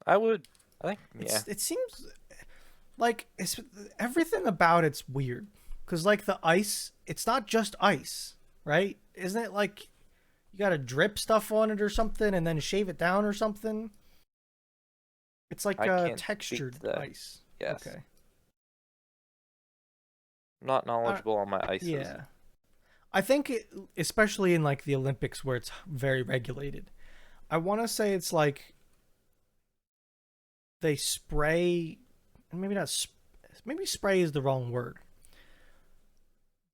I would. I think. Yeah. It seems like everything about it's weird. Cause like the ice, it's not just ice, right? Isn't it like you gotta drip stuff on it or something and then shave it down or something? It's like I can't speak textured to that. ice. Yes. Okay. I'm not Uh, knowledgeable on my ices. yeah. I think especially in like the Olympics where it's very regulated. I want to say it's like they spray, maybe not, maybe spray is the wrong word,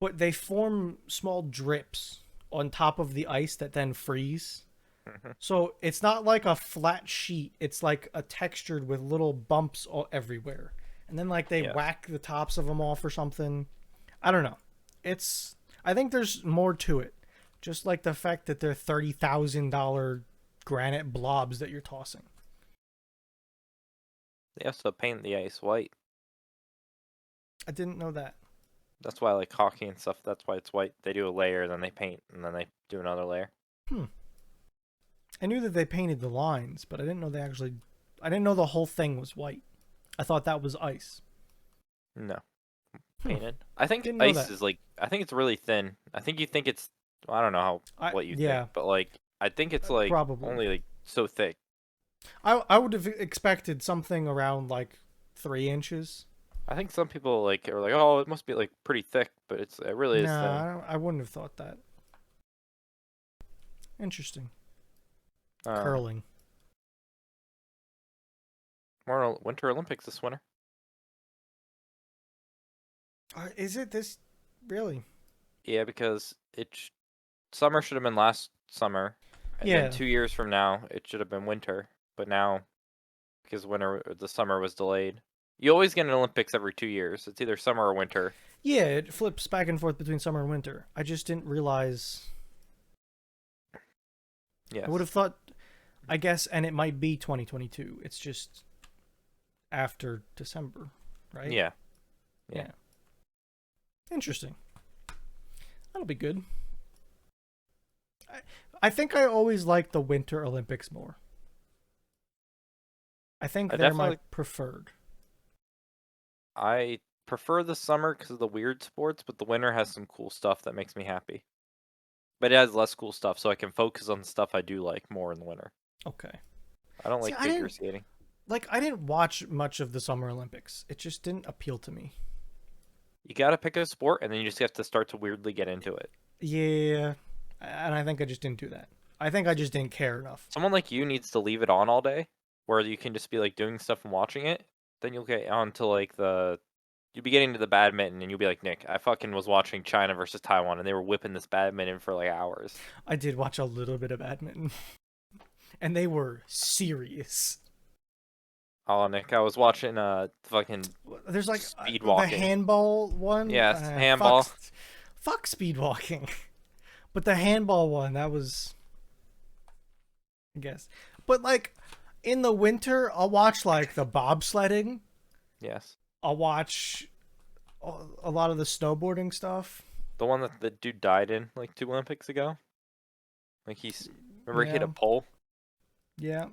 but they form small drips on top of the ice that then freeze. Hmm. So it's not like a flat sheet. It's like a textured with little bumps everywhere. And then like they Yes. whack the tops of them off or something. I don't know. It's I think there's more to it. Just like the fact that they're $30,000 granite blobs that you're tossing. They also paint the ice white. I didn't know that. That's why like hockey and stuff. That's why it's white. They do a layer, then they paint, and then they do another layer. Hmm. I knew that they painted the lines, but I didn't know they actually. I didn't know the whole thing was white. I thought that was ice. No, Hmm. painted. I think Didn't know ice that. is like. I think it's really thin. I think you think it's. I don't know what you think, Yeah, but like I think it's like probably. only like so thick. I would have expected something around like 3 inches. I think some people like are like, oh, it must be like pretty thick, but it really is Nah, thin. I wouldn't have thought that. Interesting. Um, Curling. more Winter Olympics this winter. Is it this really? Yeah, because summer should have been last summer, and then Yeah. 2 years from now it should have been winter. But now, because the summer was delayed, you always get an Olympics every 2 years. It's either summer or winter. Yeah, it flips back and forth between summer and winter. I just didn't realize. I would Yes. have thought, I guess, and it might be 2022. It's just after December, right? Yeah. Yeah. Yeah. Interesting. That'll be good. I, I think I always liked the Winter Olympics more. I think I they're my definitely preferred. I prefer the summer because of the weird sports, but the winter has some cool stuff that makes me happy. But it has less cool stuff, so I can focus on the stuff I do like more in the winter. Okay. I don't See, like I figure didn't skating. I didn't watch much of the Summer Olympics. It just didn't appeal to me. You gotta pick a sport, and then you just have to start to weirdly get into it. Yeah, and I think I just didn't do that. I think I just didn't care enough. Someone like you needs to leave it on all day, where you can just be like doing stuff and watching it. Then you'll get on to like you'll be getting to the badminton, and you'll be like, Nick, I fucking was watching China versus Taiwan, and they were whipping this badminton for like hours. I did watch a little bit of badminton, and they were serious. Oh, Nick, I was watching fucking There's like speed the walking. handball one. Yes, handball. Fuck speed walking. But the handball one, that was, I guess. But like in the winter, I'll watch like the bobsledding. Yes. I'll watch a lot of the snowboarding stuff. The one that the dude died in like 2 Olympics ago. Like he's remember he hit a Yeah, pole, yeah,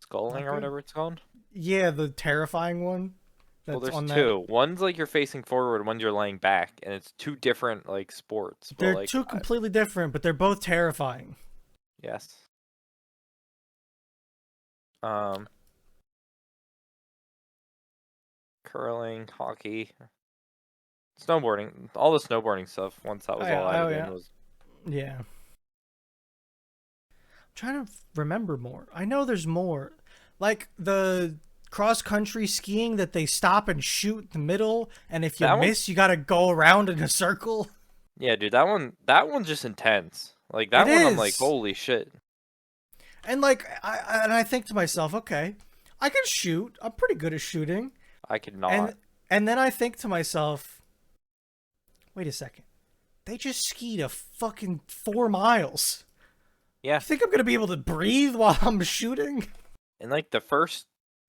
sculling not or good. whatever it's called. Yeah, the terrifying one Well, that's there's on that. two. One's like you're facing forward, one's you're laying back, and it's two different like sports. But They're like, two completely different, but they're both terrifying. yes. Um, Curling, hockey, snowboarding, all the snowboarding stuff. Once that Oh was all yeah, oh added in, yeah, was yeah. I'm trying to remember more. I know there's more, like the cross country skiing that they stop and shoot in the middle, and if you that one. miss, you gotta go around in a circle. Yeah, dude, that one's just intense. Like It that one, I'm like, is, holy shit, and like I think to myself, okay, I can shoot. I'm pretty good at shooting, I could and not. and then I think to myself, wait a second, they just skied a fucking 4 miles. Yeah, You think I'm gonna be able to breathe while I'm shooting? and like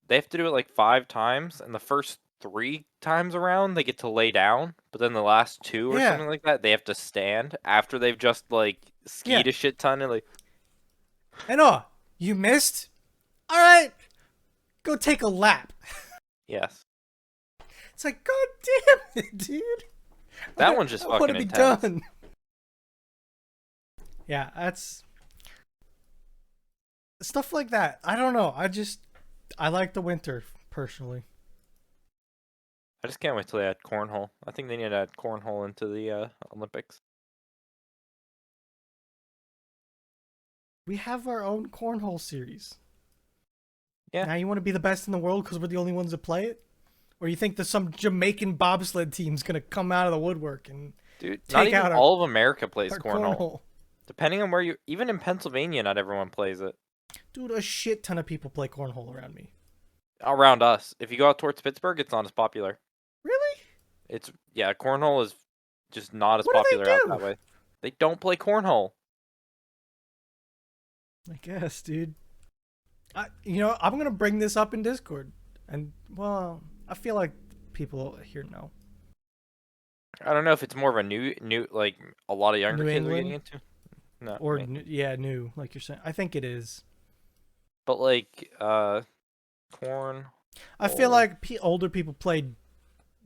they have to do it like 5 times, and the first 3 times around they get to lay down, but then the last two or Yeah, something like that, they have to stand after they've just like yeah. skied a shit ton and like, And you missed? All right, go take a lap. yes, It's like, God damn it, dude. that one's just I want to fucking be intense. done. Yeah, that's stuff like that. I don't know. I like the winter personally. I just can't wait till they add cornhole. I think they need to add cornhole into the Olympics. We have our own cornhole series. Yeah, Now you want to be the best in the world because we're the only ones that play it? Or you think that some Jamaican bobsled team's gonna come out of the woodwork and dude, not take even out all of America plays our cornhole. cornhole? Depending on where you, even in Pennsylvania, not everyone plays it. Dude, a shit ton of people play cornhole around me. Around us, if you go out towards Pittsburgh, it's not as popular. Really? It's yeah, cornhole is just not as What do popular out they that do? way. They don't play cornhole. I guess, dude. I'm gonna bring this up in Discord, and well, I feel like people here know. I don't know if it's more of a new like a lot of younger New kids are getting England into. Not or me, yeah, new, like you're saying. I think it is. but like corn I feel hole. like older people played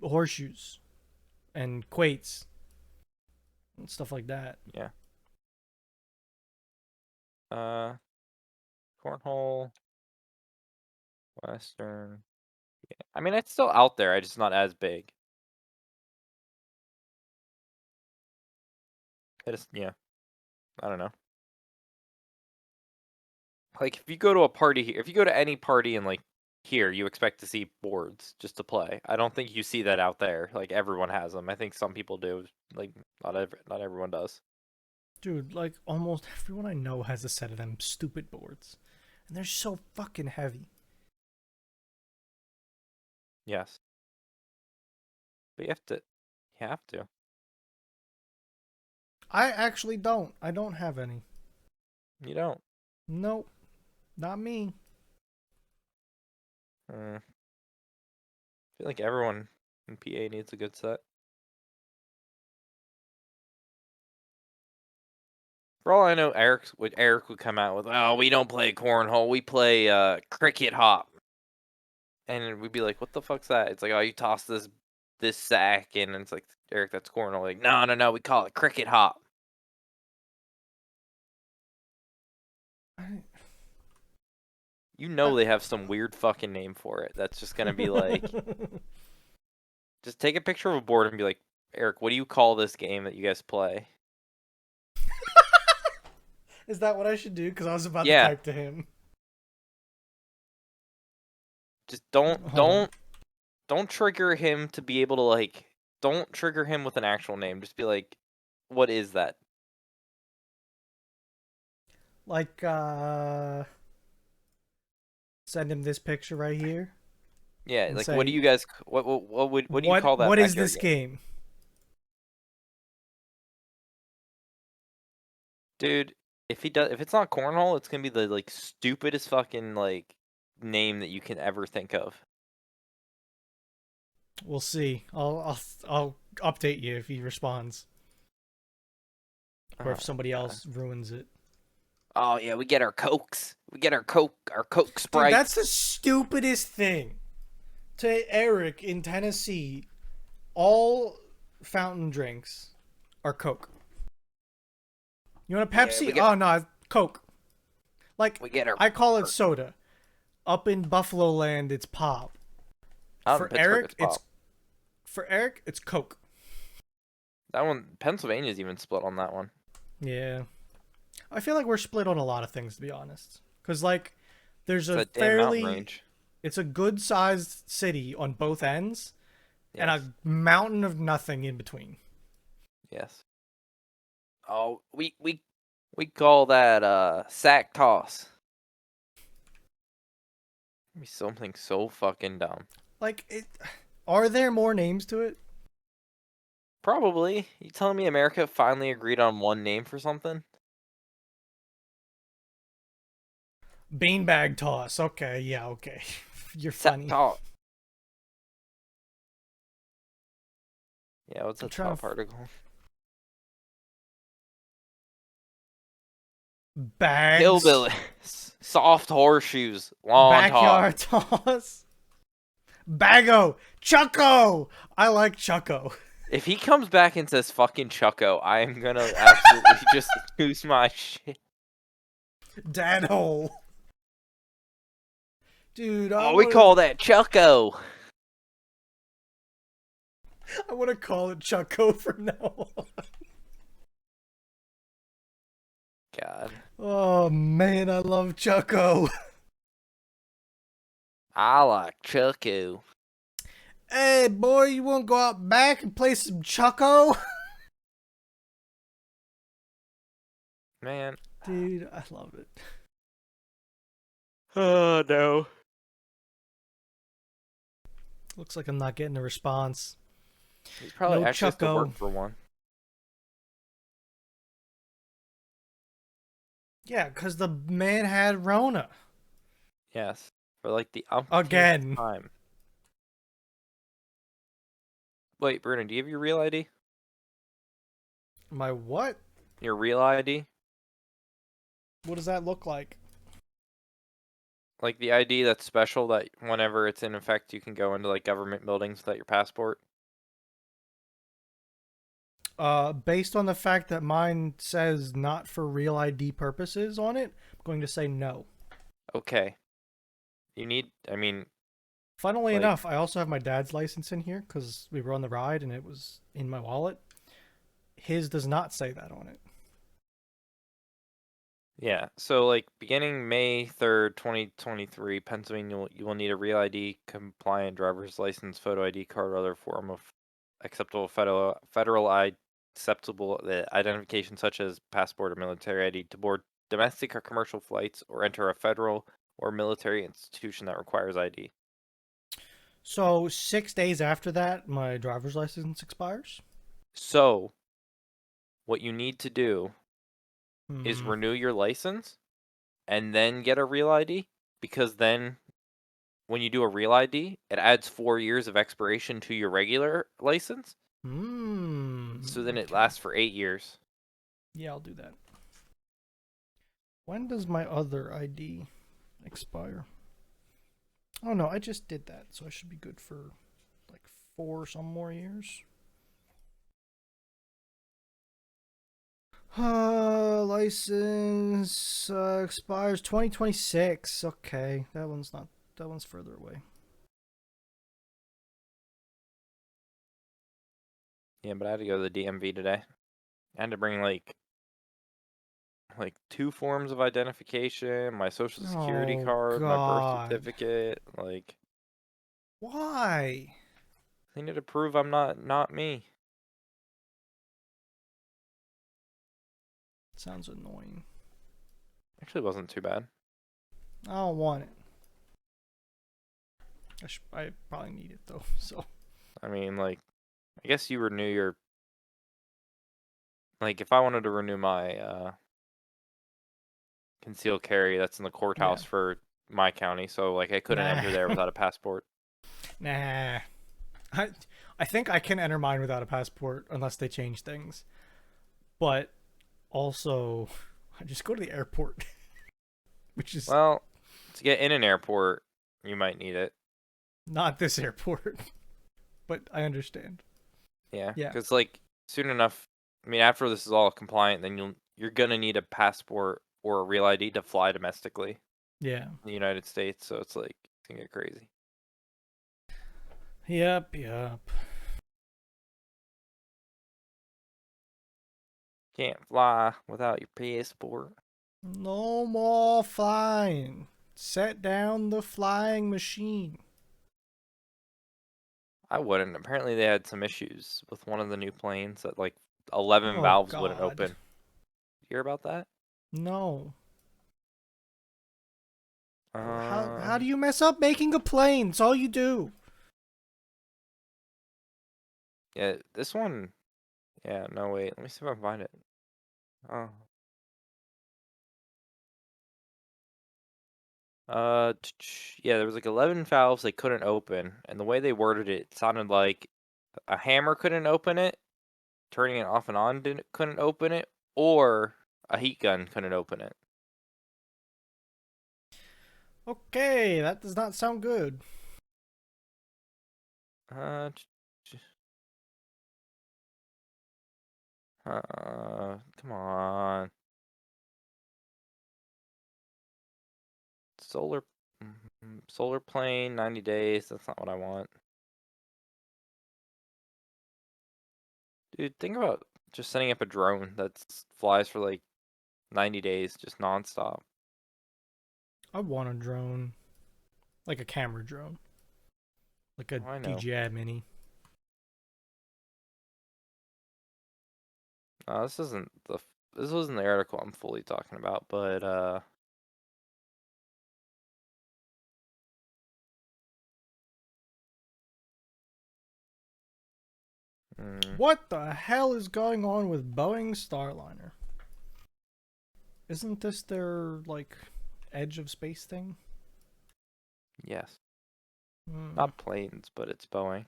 horseshoes and quates and stuff like that. Yeah, uh, cornhole Western. I mean, it's still out there. It's just not as big. It is yeah. I don't know. Like if you go to a party here, if you go to any party in like here, you expect to see boards just to play. I don't think you see that out there. Like everyone has them. I think some people do. Like not everyone does. Dude, like almost everyone I know has a set of them stupid boards, and they're so fucking heavy. Yes, but you have to. I actually don't. I don't have any. You don't. Nope, not me. I feel like everyone in PA needs a good set. For all I know, Eric would come out with, "Oh, we don't play cornhole. We play cricket hop." And we'd be like, "What the fuck's that?" It's like, "Oh, you toss this sack in," and it's like, "Eric, that's cornhole." Like, "No, no, no, we call it cricket hop." I, You I, know they have some weird fucking name for it. That's just gonna be like, just take a picture of a board and be like, "Eric, what do you call this game that you guys play?" Is that what I should do? Because I was about to Yeah, type to him. just don't Hold on. don't don't trigger him to be able to like. Don't trigger him with an actual name. Just be like, "What is that?" Like, send him this picture right here Yeah, and like, what do say, you guys? What do you call that what is backyard this game, game? dude? If it's not cornhole, it's gonna be the like stupidest fucking like name that you can ever think of. We'll see. I'll update you if he responds or Oh if my somebody god. else ruins it. Oh yeah, we get our cokes. We get our Coke Dude, that's the Sprites. stupidest thing. To Eric in Tennessee, all fountain drinks are Coke. You want a Yeah, Pepsi? Oh no, Coke. Like we get our. I call it soda. Up in Buffalo land, it's pop. Out in Pittsburgh, it's pop. For Eric, it's Coke. That one, Pennsylvania's even split on that one. Yeah, I feel like we're split on a lot of things, to be honest. Cause like, there's It's a that damn mountain fairly, range. it's a good sized city on both ends, and Yes, a mountain of nothing in between. yes. Oh, we call that sack toss. Be something so fucking dumb. Like, are there more names to it? Probably. You telling me America finally agreed on one name for something? Beanbag toss. Okay, yeah, okay. You're Sack funny. toss. Yeah, what's I'm that trying top to article? bags. Hillbilly. Soft horseshoes. Lawn talk. Backyard toss. Bago. Chucko. I like Chucko. If he comes back and says fucking Chucko, I am gonna absolutely just lose my shit. Dad hole. Dude, Oh, we call that Chucko. I want to call it Chucko from now on. God. Oh man, I love Chucko. I like Chucko. Hey boy, you want to go out back and play some Chucko? Man. Dude, I love it. Oh, no. Looks like I'm not getting a response. He's probably No actually has to Chucko. work for one. Yeah, because the man had Rona. Yes. For like the umpteenth Again. time. Wait, Bruno, do you have your real ID? My what? Your real ID? What does that look like? Like the ID that's special that whenever it's in effect you can go into like government buildings without your passport? Based on the fact that mine says not for real ID purposes on it, I'm going to say no. Okay. You need, I mean, Funnily like, enough, I also have my dad's license in here because we were on the ride and it was in my wallet. His does not say that on it. yeah. So like beginning May 3rd, 2023, Pennsylvania you will need a real ID compliant driver's license, photo ID card, or other form of acceptable federal acceptable identification such as passport or military ID to board domestic or commercial flights or enter a federal or military institution that requires ID. So 6 days after that, my driver's license expires. So, what you need to do is Hmm. renew your license and then get a real ID because then when you do a real ID, it adds 4 years of expiration to your regular license. So then it Okay. lasts for 8 years. Yeah, I'll do that. When does my other ID expire? Oh no, I just did that, so I should be good for like 4 some more years. License expires 2026. Okay, that one's not. That one's further away. Yeah, but I had to go to the DMV today. I had to bring like 2 forms of identification, my social security Oh card, my birth God, certificate, like why? they need to prove I'm not me. Sounds annoying. Actually wasn't too bad. I don't want it. I probably need it though. So I mean, like I guess you renew your like if I wanted to renew my concealed carry, that's in the yeah. courthouse for my county, so like I couldn't Nah, enter there without a passport. nah. I I think I can enter mine without a passport unless they change things. But also, I just go to the airport, which is Well, to get in an airport, you might need it. not this airport, but I understand. Yeah, Yeah, because like soon enough, I mean, after this is all compliant, then you're gonna need a passport or a real ID to fly domestically in yeah. the United States. So it's like it's gonna get crazy. Yep, yep. Can't fly without your passport. No more flying. Set down the flying machine. I wouldn't. Apparently, they had some issues with one of the new planes that like 11 Oh, valves wouldn't God. open. You hear about that? No. How Um, do you mess up making a plane? It's all you do. yeah, this one. Yeah, no wait. Let me see if I can find it. Oh, yeah, there was like 11 valves they couldn't open, and the way they worded it, it sounded like a hammer couldn't open it, turning it off and on couldn't open it, or a heat gun couldn't open it. Okay, that does not sound good. Uh, ch- ch- come on. Solar, solar plane, 90 days. That's not what I want. Dude, think about just setting up a drone that flies for like 90 days, just nonstop. I want a drone. Like a camera drone. Like a Oh, I know. DJI Mini. This isn't this wasn't the article I'm fully talking about, but mm, What the hell is going on with Boeing Starliner? Isn't this their, like, edge of space thing? yes, Hmm. not planes, but it's Boeing.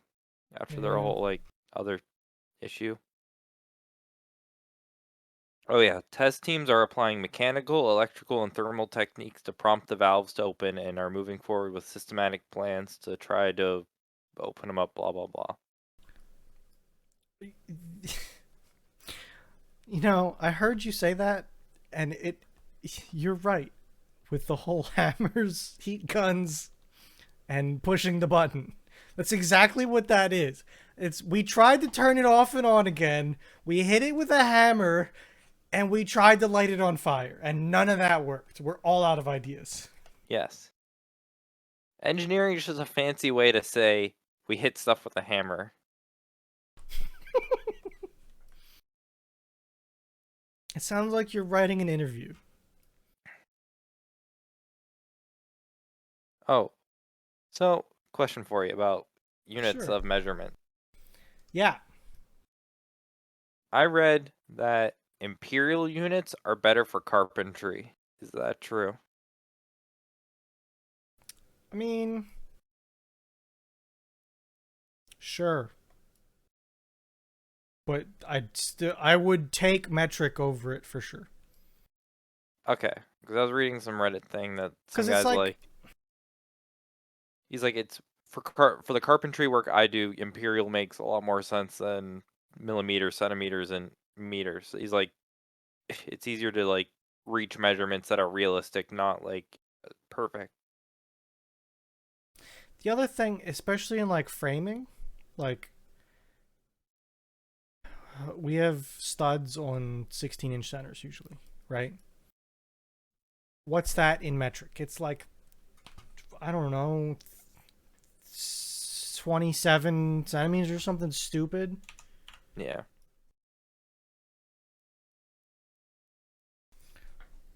After their Yeah. whole like other issue. Oh yeah, test teams are applying mechanical, electrical, and thermal techniques to prompt the valves to open and are moving forward with systematic plans to try to open them up, blah blah blah. You know, I heard you say that, and you're right. With the whole hammers, heat guns, and pushing the button. That's exactly what that is. It's we tried to turn it off and on again. We hit it with a hammer, and we tried to light it on fire, and none of that worked. We're all out of ideas. Yes. Engineering is just a fancy way to say we hit stuff with a hammer. It sounds like you're writing an interview. Oh, so question for you about units Sure. of measurement. Yeah. I read that imperial units are better for carpentry. Is that true? I mean, sure. But I would take metric over it for sure. Okay, because I was reading some Reddit thing that some Cuz it's guys like like. He's like, it's for the carpentry work I do. Imperial makes a lot more sense than millimeters, centimeters, and meters. He's like, it's easier to like reach measurements that are realistic, not like perfect. the other thing, especially in like framing, like we have studs on 16-inch centers usually, right? What's that in metric? It's like, I don't know, 27 centimeters or something stupid. Yeah.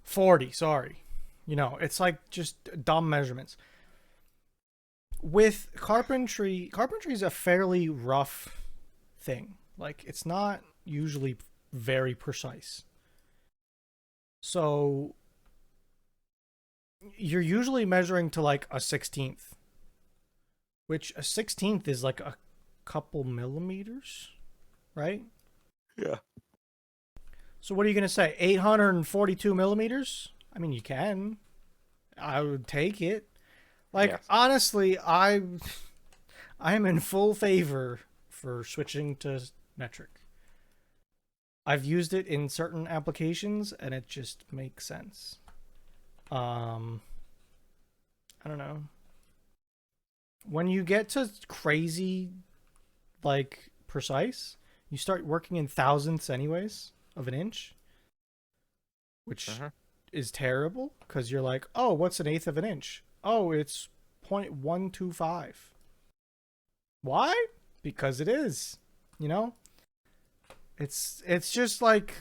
40, sorry. You know, it's like just dumb measurements. With carpentry is a fairly rough thing. Like, it's not usually very precise. So, you're usually measuring to like a 16th, which a 16th is like a couple millimeters, right? Yeah. So what are you gonna say? 842 millimeters? I mean, you can. I would take it. Like Yes. honestly, I am in full favor for switching to metric. I've used it in certain applications, and it just makes sense. Um, I don't know. When you get to crazy, like precise, you start working in thousandths, anyways, of an inch, which Hmm. is terrible because you're like, oh, what's an eighth of an inch? Oh, it's 0.125. Why? Because it is. You know, it's just like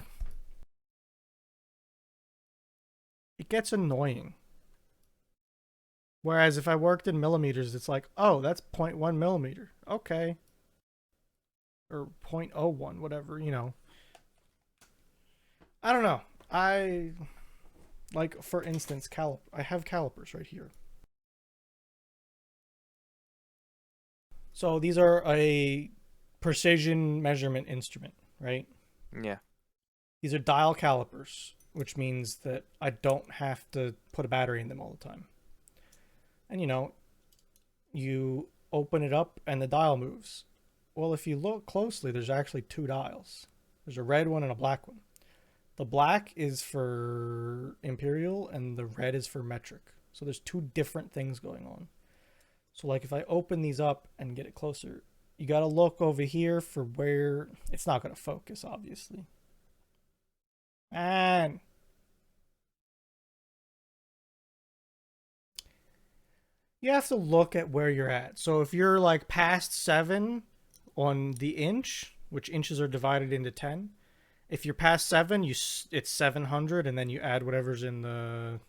it gets annoying. Whereas if I worked in millimeters, it's like, oh, that's 0.1 millimeter. Okay. Or 0.01, whatever, you know. I don't know. I like, for instance, I have calipers right here. So these are a precision measurement instrument, right? Yeah. These are dial calipers, which means that I don't have to put a battery in them all the time. And you know, you open it up and the dial moves. Well, if you look closely, there's actually two dials. There's a red one and a black one. The black is for imperial and the red is for metric. So there's two different things going on. So like if I open these up and get it closer, you got to look over here for where it's not going to focus obviously. And you have to look at where you're at. So if you're like past 7 on the inch, which inches are divided into 10, if you're past 7, it's 700 and then you add whatever's in the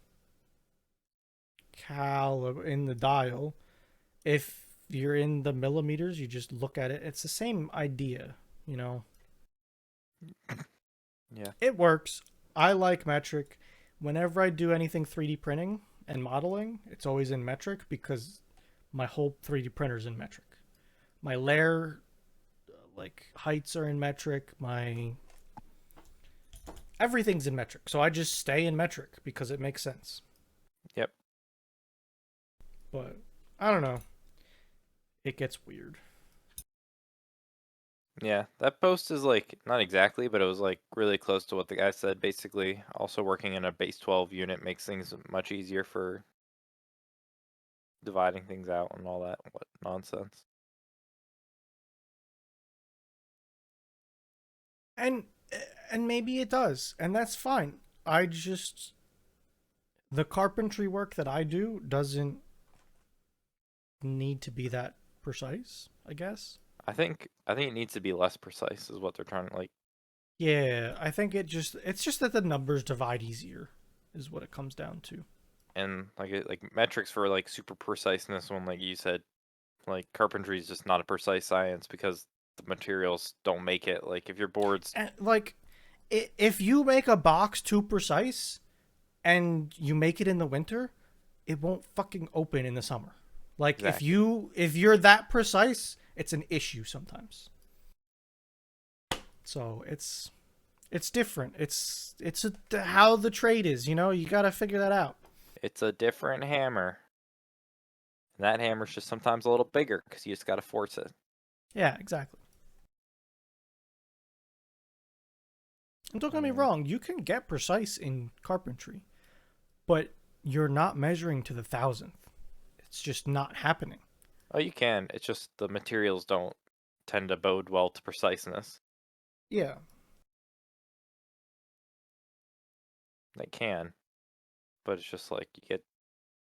in the dial. If you're in the millimeters, you just look at it. It's the same idea, you know. Yeah. It works. I like metric. Whenever I do anything 3D printing and modeling, it's always in metric because my whole 3D printer is in metric. My layer like heights are in metric, my everything's in metric. So I just stay in metric because it makes sense. Yep. But I don't know. It gets weird. Yeah. That post is like not exactly, but it was like really close to what the guy said. Basically, also working in a base 12 unit makes things much easier for dividing things out and all that. What nonsense. And and maybe it does, and that's fine. I just the carpentry work that I do doesn't need to be that precise, I guess. I think it needs to be less precise is what they're trying to like. Yeah, I think it's just that the numbers divide easier is what it comes down to. And like metrics for like super preciseness when like you said like carpentry is just not a precise science because the materials don't make it. Like if your boards And like if you make a box too precise and you make it in the winter, it won't fucking open in the summer. Like exactly if you're that precise, it's an issue sometimes. So it's different. How the trade is, you know. You got to figure that out. it's a different hammer. And that hammer's just sometimes a little bigger because you just got to force it. Yeah, exactly. And don't get me Mm. wrong, you can get precise in carpentry, but you're not measuring to the thousandth. It's just not happening. Oh, you can. It's just the materials don't tend to bode well to preciseness. Yeah. They can, but it's just like you get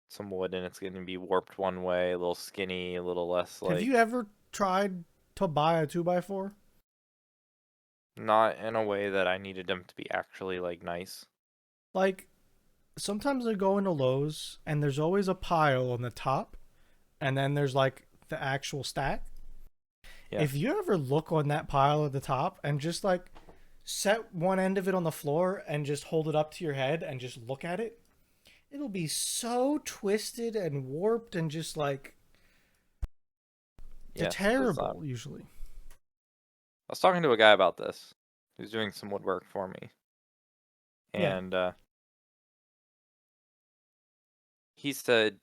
some wood and it's going to be warped one way, a little skinny, a little less Have you like ever tried to buy a 2x4? not in a way that I needed them to be actually like nice. Like, sometimes I go into Lowe's and there's always a pile on the top, and then there's like the actual stack. Yeah. If you ever look on that pile at the top and just like set one end of it on the floor and just hold it up to your head and just look at it, it'll be so twisted and warped and just like they're Yes, because terrible usually. I was talking to a guy about this who's doing some woodwork for me. Yeah. and he said,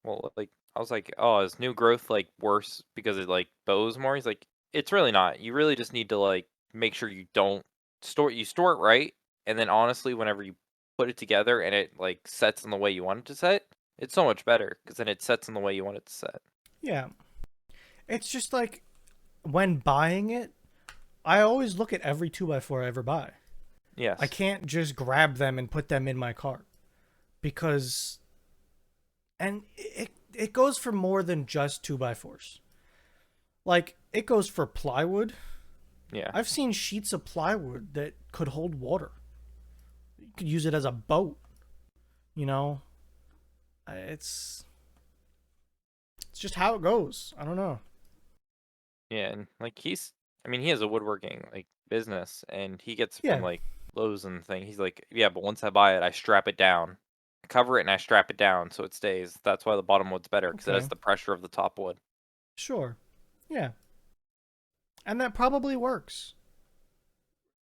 well, like I was like, oh, is new growth like worse because it like bows more? He's like, it's really not. You really just need to like make sure you don't store it right, and then honestly, whenever you put it together and it like sets in the way you want it to set, it's so much better because then it sets in the way you want it to set. Yeah. It's just like when buying it, I always look at every 2x4 I ever buy. I Yes. can't just grab them and put them in my cart because and it goes for more than just 2x4s. Like it goes for plywood. Yeah. I've seen sheets of plywood that could hold water. You could use it as a boat, you know. It's just how it goes. I don't know. Yeah, and like I mean, he has a woodworking like business, and he gets from Yeah. like Lowe's and thing. He's like, yeah, but once I buy it, I strap it down, I cover it, and I strap it down so it stays. That's why the bottom wood's better because it has Okay. the pressure of the top wood. Sure. Yeah. And that probably works.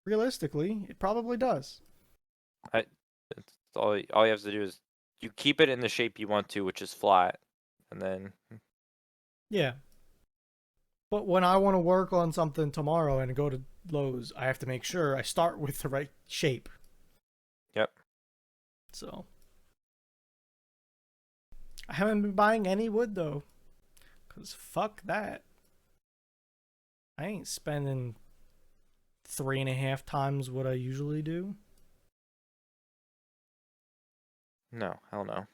Realistically, it probably does. I, it's all you have to do is you keep it in the shape you want to, which is flat, and then Yeah. But when I want to work on something tomorrow and go to Lowe's, I have to make sure I start with the right shape. yep, So, I haven't been buying any wood though, cuz fuck that. I ain't spending 3.5 times what I usually do. no, hell no,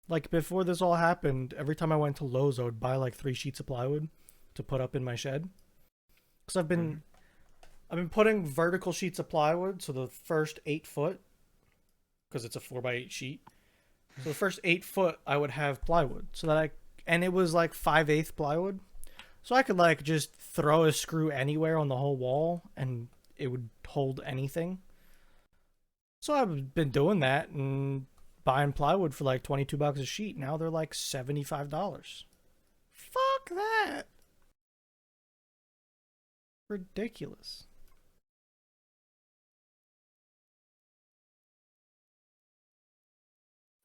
Like before this all happened, every time I went to Lowe's, I would buy like 3 sheets of plywood to put up in my shed. Cuz hmm I've been putting vertical sheets of plywood, so the first 8 foot, because it's a 4x8 sheet. So the first 8 foot, I would have plywood, so that and it was like 5/8 plywood, so I could like just throw a screw anywhere on the whole wall, and it would hold anything. So I've been doing that and buying plywood for like $22 a sheet. Now they're like $75. Fuck that! Ridiculous.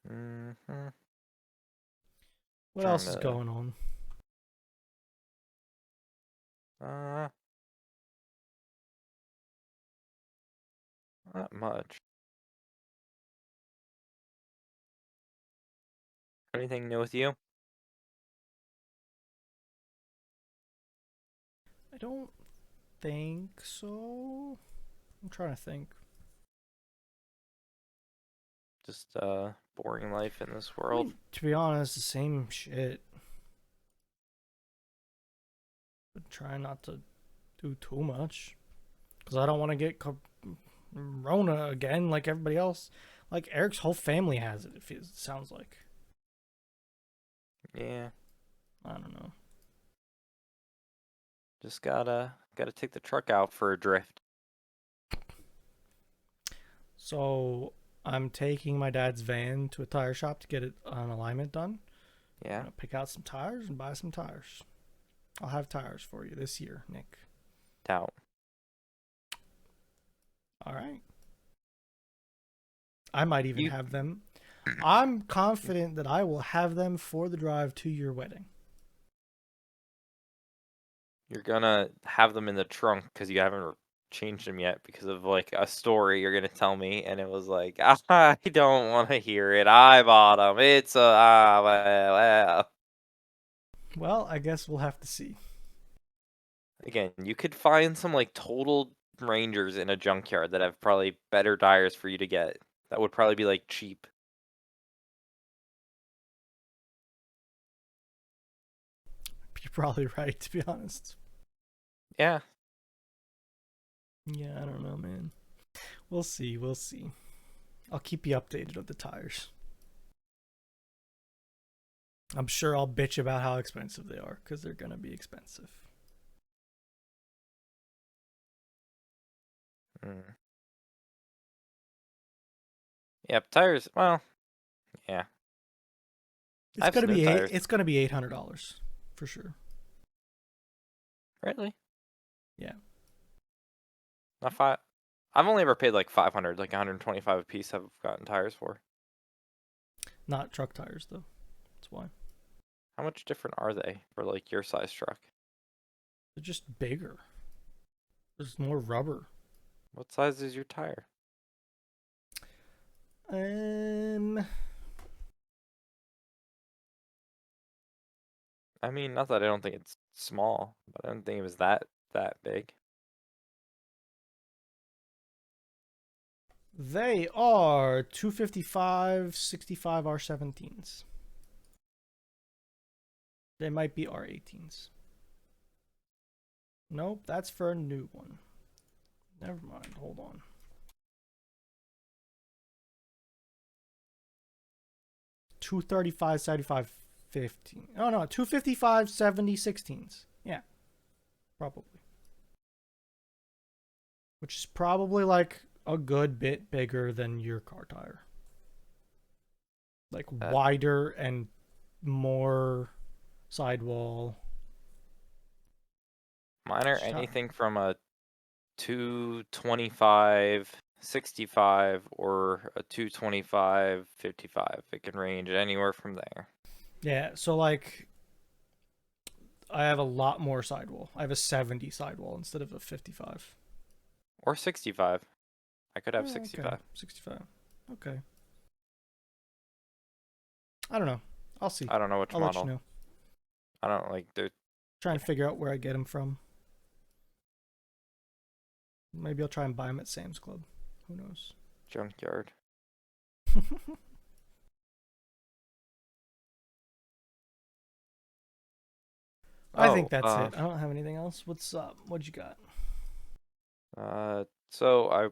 hmm What trying else is to going on? uh not much. Anything new with you? I don't think so. I'm trying to think. Just boring life in this I world. mean, to be honest, the same shit. But trying not to do too much because I don't want to get Rona again like everybody else. Like Eric's whole family has it. It sounds like. Yeah, I don't know. just gotta take the truck out for a drift. So I'm taking my dad's van to a tire shop to get it on alignment done. I'm Yeah, gonna pick out some tires and buy some tires. I'll have tires for you this year, Nick. doubt. All right. I might even You have them. I'm confident that I will have them for the drive to your wedding. you're gonna have them in the trunk because you haven't changed them yet because of like a story you're gonna tell me, and it was like I don't want to hear it. I bought them. It's a well. Well, I guess we'll have to see. Again, you could find some like total Rangers in a junkyard that have probably better tires for you to get. That would probably be like cheap. You're probably right, to be honest. Yeah, Yeah, I don't know, man. We'll see. We'll see. I'll keep you updated on the tires. I'm sure I'll bitch about how expensive they are because they're going to be expensive. mm. Yep. Tires. Well, yeah. I It's have going to some new be tires. it's going to be $800 for sure. Really? Yeah. Not five. I've only ever paid like 500, like 125 a piece. I've gotten tires for. Not truck tires though. That's why. How much different are they for like your size truck? They're just bigger. There's more rubber. What size is your tire? Um, I mean, not that I don't think it's small, but I don't think it was that big. they are 255 65 R17s. They might be R18s. Nope, that's for a new one. Never mind. Hold on. 235 75 15. Oh no, 255 70 16s. Yeah, probably. Which is probably like a good bit bigger than your car tire. Like That wider and more sidewall. mine are Shut. anything from a 225 65 or a 225 55. It can range anywhere from there. Yeah, so like I have a lot more sidewall. I have a 70 sidewall instead of a 55. Or 65. I could have Oh, okay, 65. 65. Okay. I don't know. I'll see. I don't know which I'll let you model. know. I don't like they're Try and figure out where I get them from. Maybe I'll try and buy them at Sam's Club. Who knows? junkyard. I think Oh, that's it. I don't have anything else. What's up? What you got? so I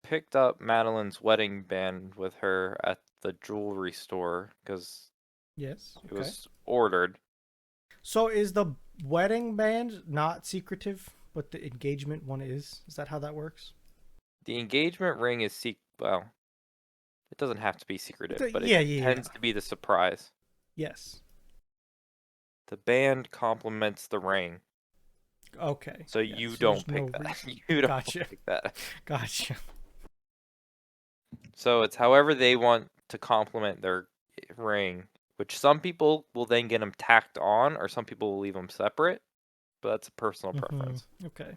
picked up Madeline's wedding band with her at the jewelry store because Yes. it Okay. was ordered. So is the wedding band not secretive, but the engagement one is? Is that how that works? The engagement ring is well, it doesn't have to be secretive, but it Yeah, yeah, yeah. tends to be the surprise. Yes. The band complements the ring, Okay. so Yeah. you So there's don't no pick that. reason. You don't Gotcha. pick that. Gotcha. So it's however they want to complement their ring, which some people will then get them tacked on, or some people will leave them separate. But that's a personal Mm-hmm. preference. Okay.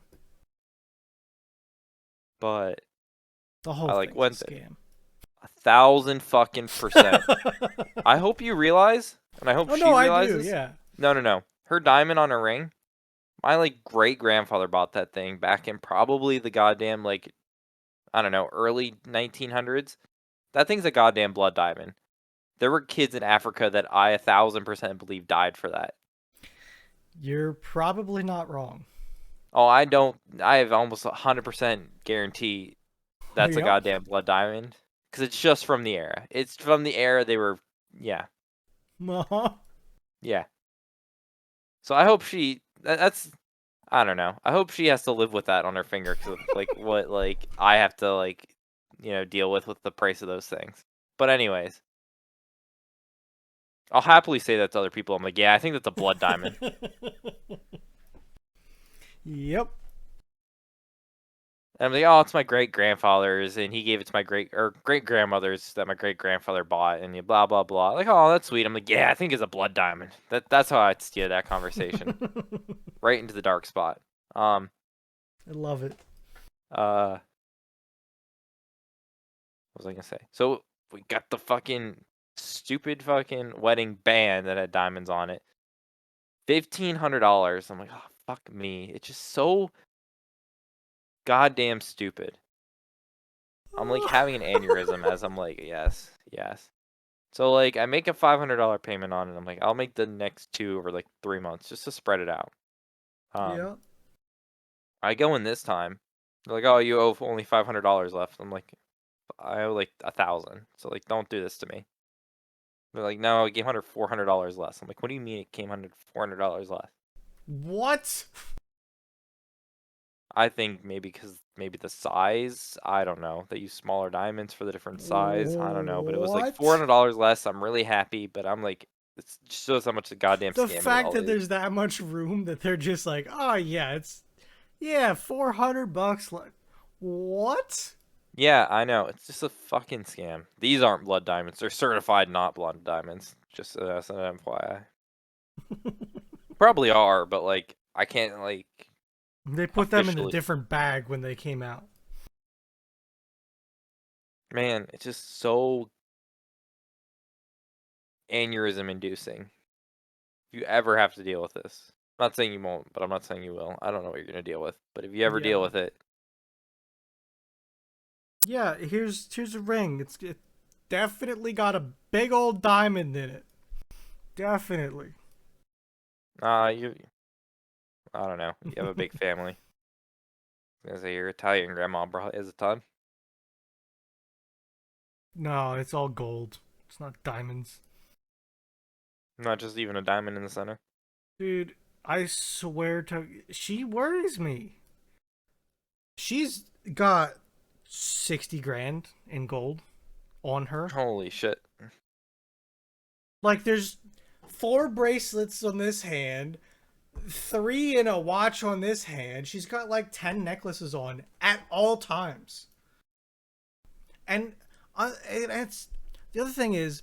But The I whole like thing's a went scam. 1,000% I hope you realize, and I hope Oh she no, I do. realizes. Yeah. No, no, no. Her diamond on her ring. My like great grandfather bought that thing back in probably the goddamn like I don't know early 1900s. That thing's a goddamn blood diamond. There were kids in Africa that I 1,000% believe died for that. You're probably not wrong. Oh, I don't. I have almost 100% guarantee that's a Yep. goddamn blood diamond because it's just from the era. It's from the era they were. Yeah, Uh-huh. yeah. So I hope That's. I don't know. I hope she has to live with that on her finger because of like what like I have to like deal with the price of those things. But anyways, I'll happily say that to other people. I'm like, yeah, I think that's a blood diamond. Yep. And I'm like, oh, it's my great grandfather's, and he gave it to my great grandmother's that my great grandfather bought, and blah blah blah. Like, oh, that's sweet. I'm like, yeah, I think it's a blood diamond. That's how I'd steer that conversation right into the dark spot. Um, I love it. uh, what was I gonna say? So we got the fucking stupid fucking wedding band that had diamonds on it. $1,500. I'm like, oh fuck me. It's just so goddamn stupid. I'm like having an aneurysm as I'm like, yes, yes. So like I make a $500 payment on it. I'm like, I'll make the next two over like 3 months just to spread it out. Yeah. I go in this time. They're like, oh, you owe only $500 left. I'm like, I owe like 1,000. So like, don't do this to me. They're like, no, it came under $400 less. I'm like, what do you mean it came under $400 less? What? I think maybe the size. I don't know. They use smaller diamonds for the different size. I don't know, but it was like What? $400 less. I'm really happy, but I'm like, it just shows how much a goddamn The scam it fact all that is. there's that much room that they're just like, oh yeah, it's yeah, $400. What? Yeah, I know. It's just a fucking scam. These aren't blood diamonds. They're certified not blood diamonds. Just as an FYI. Probably are, but like I can't like They put them in a officially. different bag when they came out. Man, it's just so aneurysm inducing. If you ever have to deal with this. I'm not saying you won't, but I'm not saying you will. I don't know what you're gonna deal with. But if you ever deal Yeah. with it, Yeah, here's a ring. It definitely got a big old diamond in it. Definitely. you I don't know. You have a big family. As your Italian grandma probably has a ton. No, it's all gold. It's not diamonds. Not just even a diamond in the center. Dude, I swear to she worries me. She's got 60 grand in gold on her. Holy shit. Like there's four bracelets on this hand, three in a watch on this hand. She's got like 10 necklaces on at all times. And it's the other thing is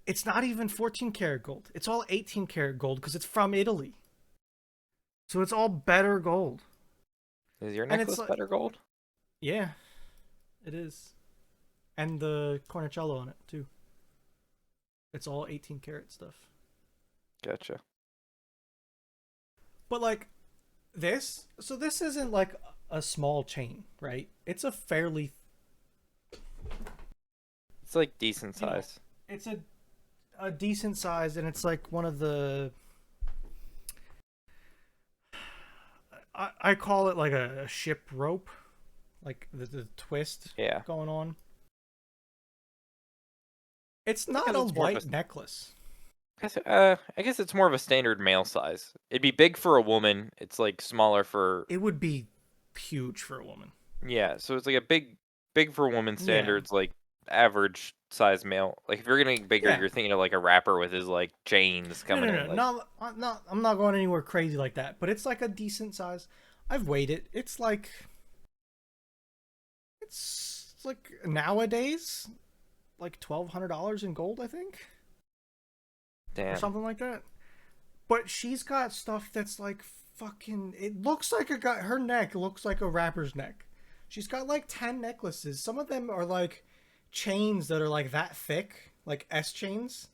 it's not even 14 karat gold. It's all 18 karat gold because it's from Italy. So it's all better gold. Is your And it's necklace like, better gold? yeah, it is. And the cornicello on it too. It's all 18 karat stuff. Gotcha. But like this isn't like a small chain, right? It's a fairly, It's like decent you know, size. it's a decent size, and it's like one of the I call it like a ship rope, like the twist Yeah. going on. It's I not guess a it's more of light necklace. I guess it's more of a standard male size. It'd be big for a woman. It's like smaller for It would be huge for a woman. yeah. So it's like a big for woman Yeah. standards, like average size male. Like if you're getting bigger, Yeah. you're thinking of like a rapper with his like chains No, coming no, in. no, Like no. I'm not going anywhere crazy like that. But it's like a decent size. I've weighed it. It's like nowadays like $1,200 in gold, I think, or damn. something like that. But she's got stuff that's like fucking. It looks like a guy. Her neck looks like a rapper's neck. She's got like 10 necklaces. Some of them are like chains that are like that thick, like S chains.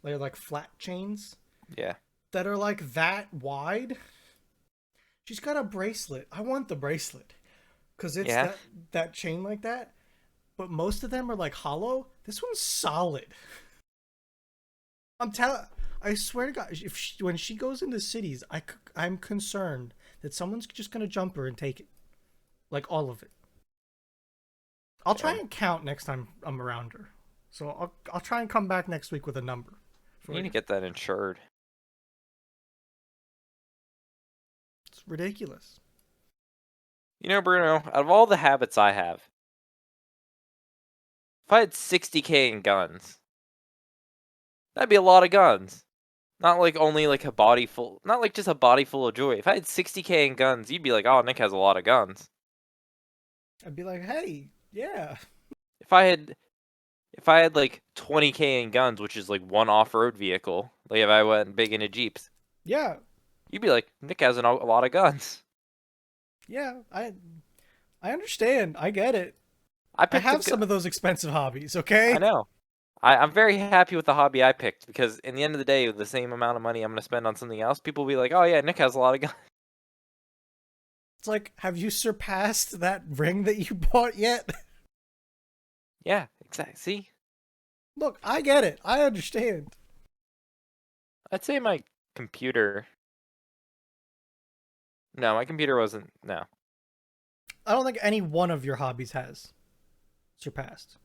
They're like flat chains Yeah. that are like that wide. She's got a bracelet. I want the bracelet because it's Yeah. that chain like that. But most of them are like hollow. This one's solid. I'm telling. I swear to God, if when she goes into cities, I'm concerned that someone's just gonna jump her and take it, like all of it. I'll try Damn. and count next time I'm around her. So I'll try and come back next week with a number You for need to you. get that insured. It's ridiculous. You know, Bruno, out of all the habits I have, if I had 60K in guns, that'd be a lot of guns. Not like only like a body full, not like just a body full of jewelry. If I had 60K in guns, you'd be like, oh, Nick has a lot of guns. I'd be like, hey, yeah, If I had, if I had like 20K in guns, which is like one off-road vehicle, like if I went big into Jeeps, yeah, you'd be like, Nick has a lot of guns. yeah. I understand. I get it. I I picked a have good, some of those expensive hobbies. I Okay. know. I'm very happy with the hobby I picked because in the end of the day, with the same amount of money I'm going to spend on something else, people will be like, oh yeah, Nick has a lot of guns. It's like, have you surpassed that ring that you bought yet? Yeah, exactly. See, Look, I get it. I understand. I'd say my computer. No, my computer wasn't. No. I don't think any one of your hobbies has surpassed.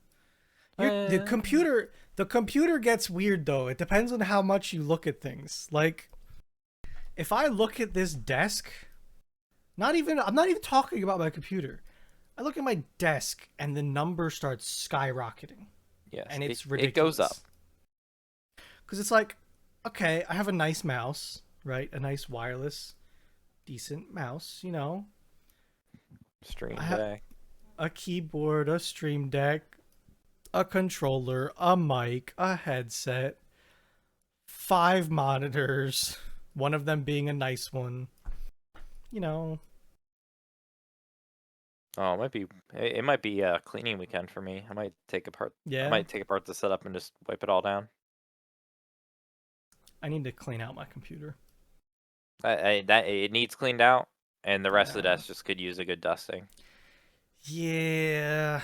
Uh, The computer gets weird though. It depends on how much you look at things. Like if I look at this desk, I'm not even talking about my computer. I look at my desk and the number starts skyrocketing yes, and it it's it goes up. ridiculous. Cuz it's like, okay, I have a nice mouse, right? A nice wireless decent mouse, you know. I Stream ha- Deck. a keyboard, a Stream Deck, a controller, a mic, a headset, 5 monitors, one of them being a nice one. You know, Oh, it might be a cleaning weekend for me. I yeah, might take apart the setup and just wipe it all down. I need to clean out my computer. That it needs cleaned out, and the rest of the Yeah. desk just could use a good dusting Yeah.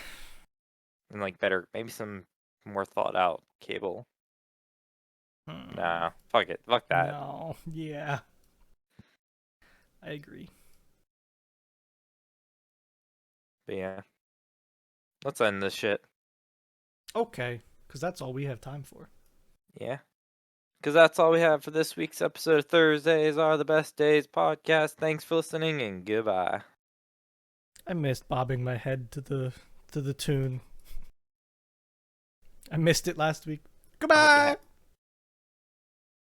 and like better, maybe some more thought out cable. Hmm. Nah, fuck it, fuck that. No. Yeah. I agree. But yeah, let's end this shit. Okay, because that's all we have time for. Yeah, because that's all we have for this week's episode of Thursdays Are the Best Days podcast. Thanks for listening and goodbye. I missed bobbing my head to the tune. I missed it last week. I hope you Goodbye. have.